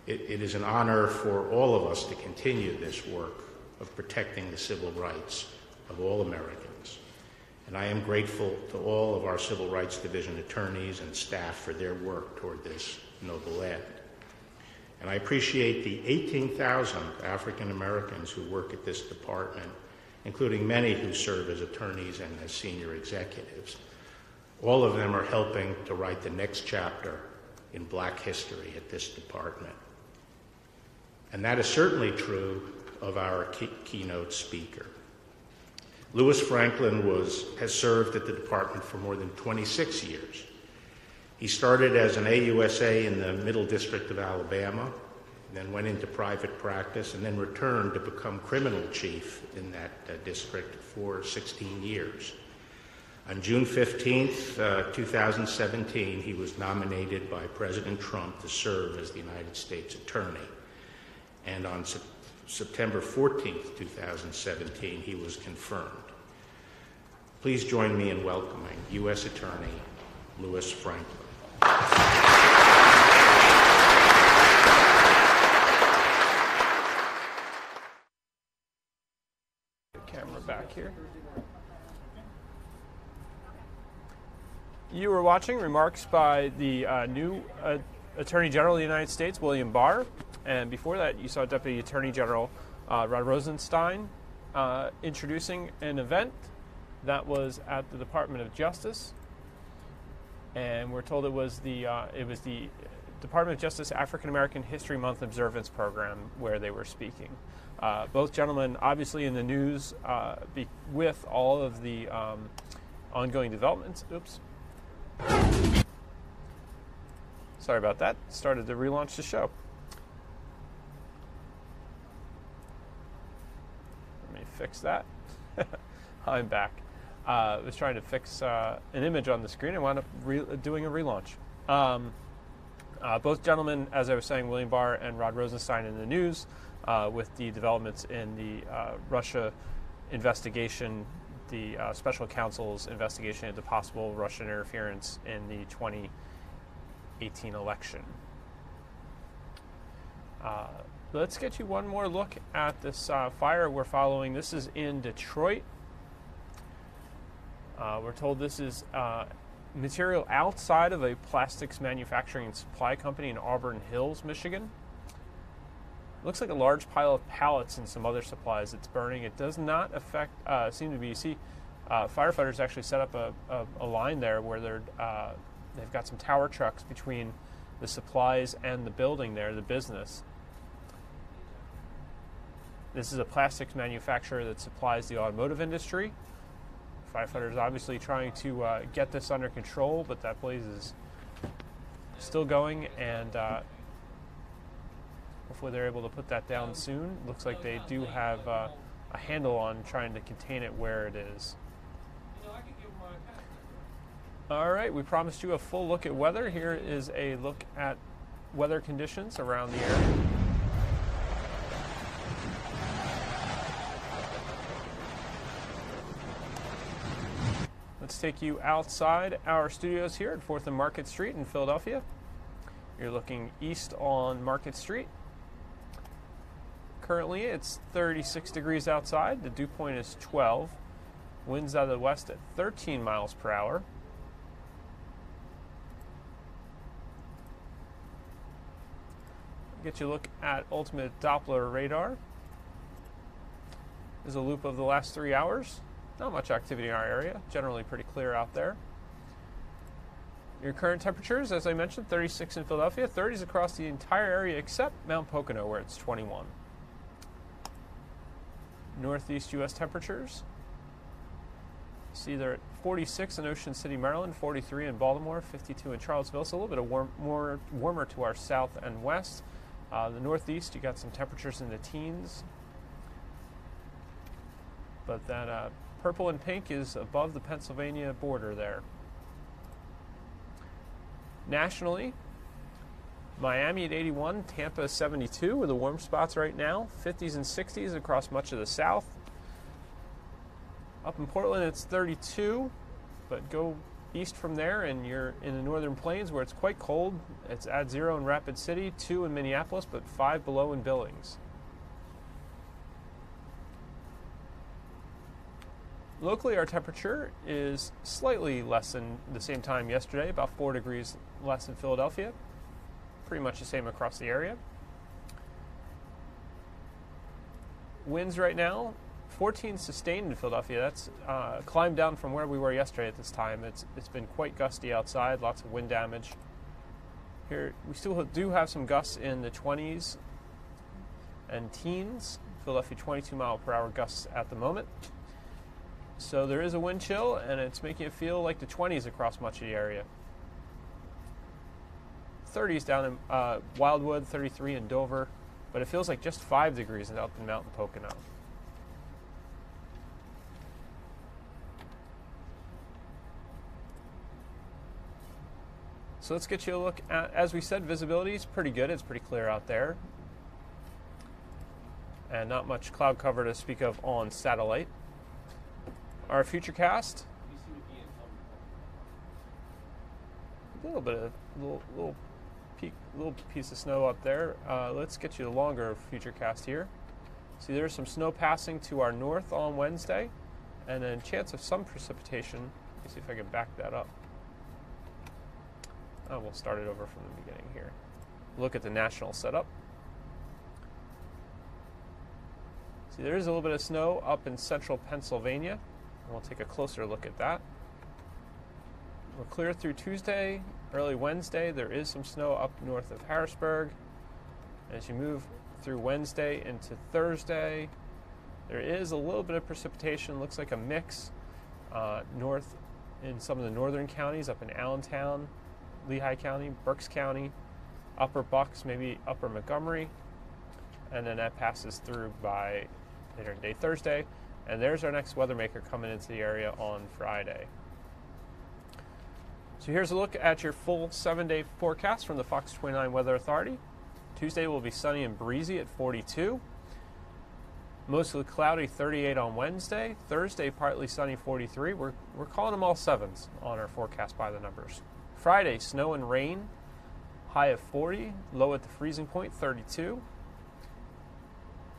It is an honor for all of us to continue this work of protecting the civil rights of all Americans. And I am grateful to all of our Civil Rights Division attorneys and staff for their work toward this noble end. And I appreciate the 18,000 African Americans who work at this department, including many who serve as attorneys and as senior executives. All of them are helping to write the next chapter in Black history at this department. And that is certainly true of our keynote speaker. Louis Franklin has served at the department for more than 26 years. He started as an AUSA in the Middle District of Alabama, then went into private practice, and then returned to become criminal chief in that district for 16 years. On June 15th, 2017, he was nominated by President Trump to serve as the United States Attorney. And on September 14th, 2017, he was confirmed. Please join me in welcoming U.S. Attorney Louis Franklin. Camera back here. You were watching remarks by the new Attorney General of the United States, William Barr, and before that you saw Deputy Attorney General Rod Rosenstein introducing an event that was at the Department of Justice, and we're told it was the Department of Justice African American History Month observance program where they were speaking. Both gentlemen obviously in the news with all of the ongoing developments. Oops. Sorry about that. Started to relaunch the show. Let me fix that. I'm back. I was trying to fix an image on the screen and wound up doing a relaunch. Both gentlemen, as I was saying, William Barr and Rod Rosenstein in the news with the developments in the Russia investigation, the special counsel's investigation into possible Russian interference in the 2018 election. Let's get you one more look at this fire we're following. This is in Detroit. We're told this is material outside of a plastics manufacturing and supply company in Auburn Hills, Michigan. Looks like a large pile of pallets and some other supplies that's burning. It does not affect, seem to be, firefighters actually set up a line there where they've got some tower trucks between the supplies and the building there, the business. This is a plastics manufacturer that supplies the automotive industry. Firefighters obviously trying to get this under control, but that blaze is still going, and hopefully they're able to put that down soon. Looks like they do have a handle on trying to contain it where it is. All right, we promised you a full look at weather. Here is a look at weather conditions around the area. Let's take you outside our studios here at 4th and Market Street in Philadelphia. You're looking east on Market Street. Currently it's 36 degrees outside. The dew point is 12. Winds out of the west at 13 miles per hour. Get you a look at ultimate Doppler radar. There's a loop of the last 3 hours. Not much activity in our area, generally pretty clear out there. Your current temperatures, as I mentioned, 36 in Philadelphia, 30s across the entire area except Mount Pocono where it's 21. Northeast U.S. temperatures. See they're at 46 in Ocean City, Maryland, 43 in Baltimore, 52 in Charlottesville. So a little bit of warmer to our south and west. The Northeast, you got some temperatures in the teens. But that purple and pink is above the Pennsylvania border there. Nationally, Miami at 81, Tampa 72 with the warm spots right now, 50s and 60s across much of the south. Up in Portland it's 32, but go east from there and you're in the northern plains where it's quite cold. It's at 0 in Rapid City, 2 in Minneapolis, but 5 below in Billings. Locally, our temperature is slightly less than the same time yesterday, about 4 degrees less in Philadelphia. Pretty much the same across the area. Winds right now, 14 sustained in Philadelphia. That's climbed down from where we were yesterday at this time. It's been quite gusty outside, lots of wind damage. Here, we still do have some gusts in the 20s and teens. Philadelphia 22 mile per hour gusts at the moment. So there is a wind chill, and it's making it feel like the 20s across much of the area. 30s down in Wildwood, 33 in Dover, but it feels like just 5 degrees up in Mountain Pocono. So let's get you a look at, as we said, visibility is pretty good. It's pretty clear out there. And not much cloud cover to speak of on satellite. Our futurecast, a little bit of little piece of snow up there. Let's get you the longer futurecast here. See, there's some snow passing to our north on Wednesday, and then chance of some precipitation. Let me see if I can back that up. We'll start it over from the beginning here. Look at the national setup. See, there is a little bit of snow up in central Pennsylvania. We'll take a closer look at that. We're clear through Tuesday, early Wednesday. There is some snow up north of Harrisburg. As you move through Wednesday into Thursday, there is a little bit of precipitation. Looks like a mix north in some of the northern counties, up in Allentown, Lehigh County, Berks County, Upper Bucks, maybe Upper Montgomery. And then that passes through by later in the day Thursday. And there's our next weather maker coming into the area on Friday. So here's a look at your full 7-day forecast from the Fox 29 Weather Authority. Tuesday will be sunny and breezy at 42. Mostly cloudy, 38 on Wednesday. Thursday, partly sunny, 43. We're calling them all 7s on our forecast by the numbers. Friday, snow and rain, high of 40, low at the freezing point, 32.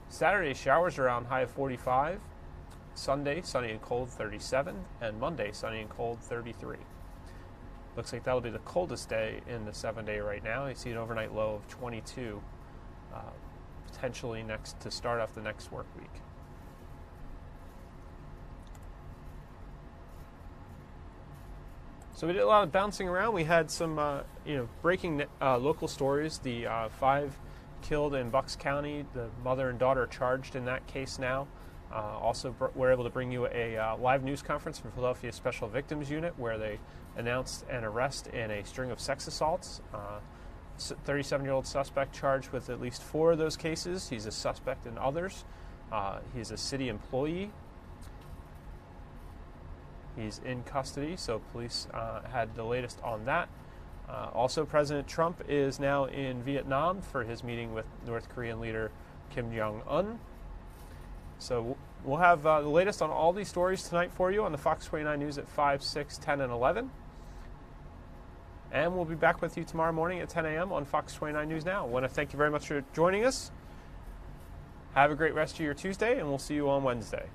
Saturday, showers around, high of 45. Sunday, sunny and cold, 37, and Monday, sunny and cold, 33. Looks like that'll be the coldest day in the 7-day right now. You see an overnight low of 22, potentially next to start off the next work week. So we did a lot of bouncing around. We had some, breaking local stories. The 5 killed in Bucks County, the mother and daughter charged in that case now. Also, we're able to bring you a live news conference from Philadelphia Special Victims Unit where they announced an arrest in a string of sex assaults. 37-year-old suspect charged with at least 4 of those cases. He's a suspect in others. He's a city employee. He's in custody, so police had the latest on that. Also, President Trump is now in Vietnam for his meeting with North Korean leader Kim Jong-un. So we'll have the latest on all these stories tonight for you on the Fox 29 News at 5, 6, 10, and 11. And we'll be back with you tomorrow morning at 10 a.m. on Fox 29 News Now. I want to thank you very much for joining us. Have a great rest of your Tuesday, and we'll see you on Wednesday.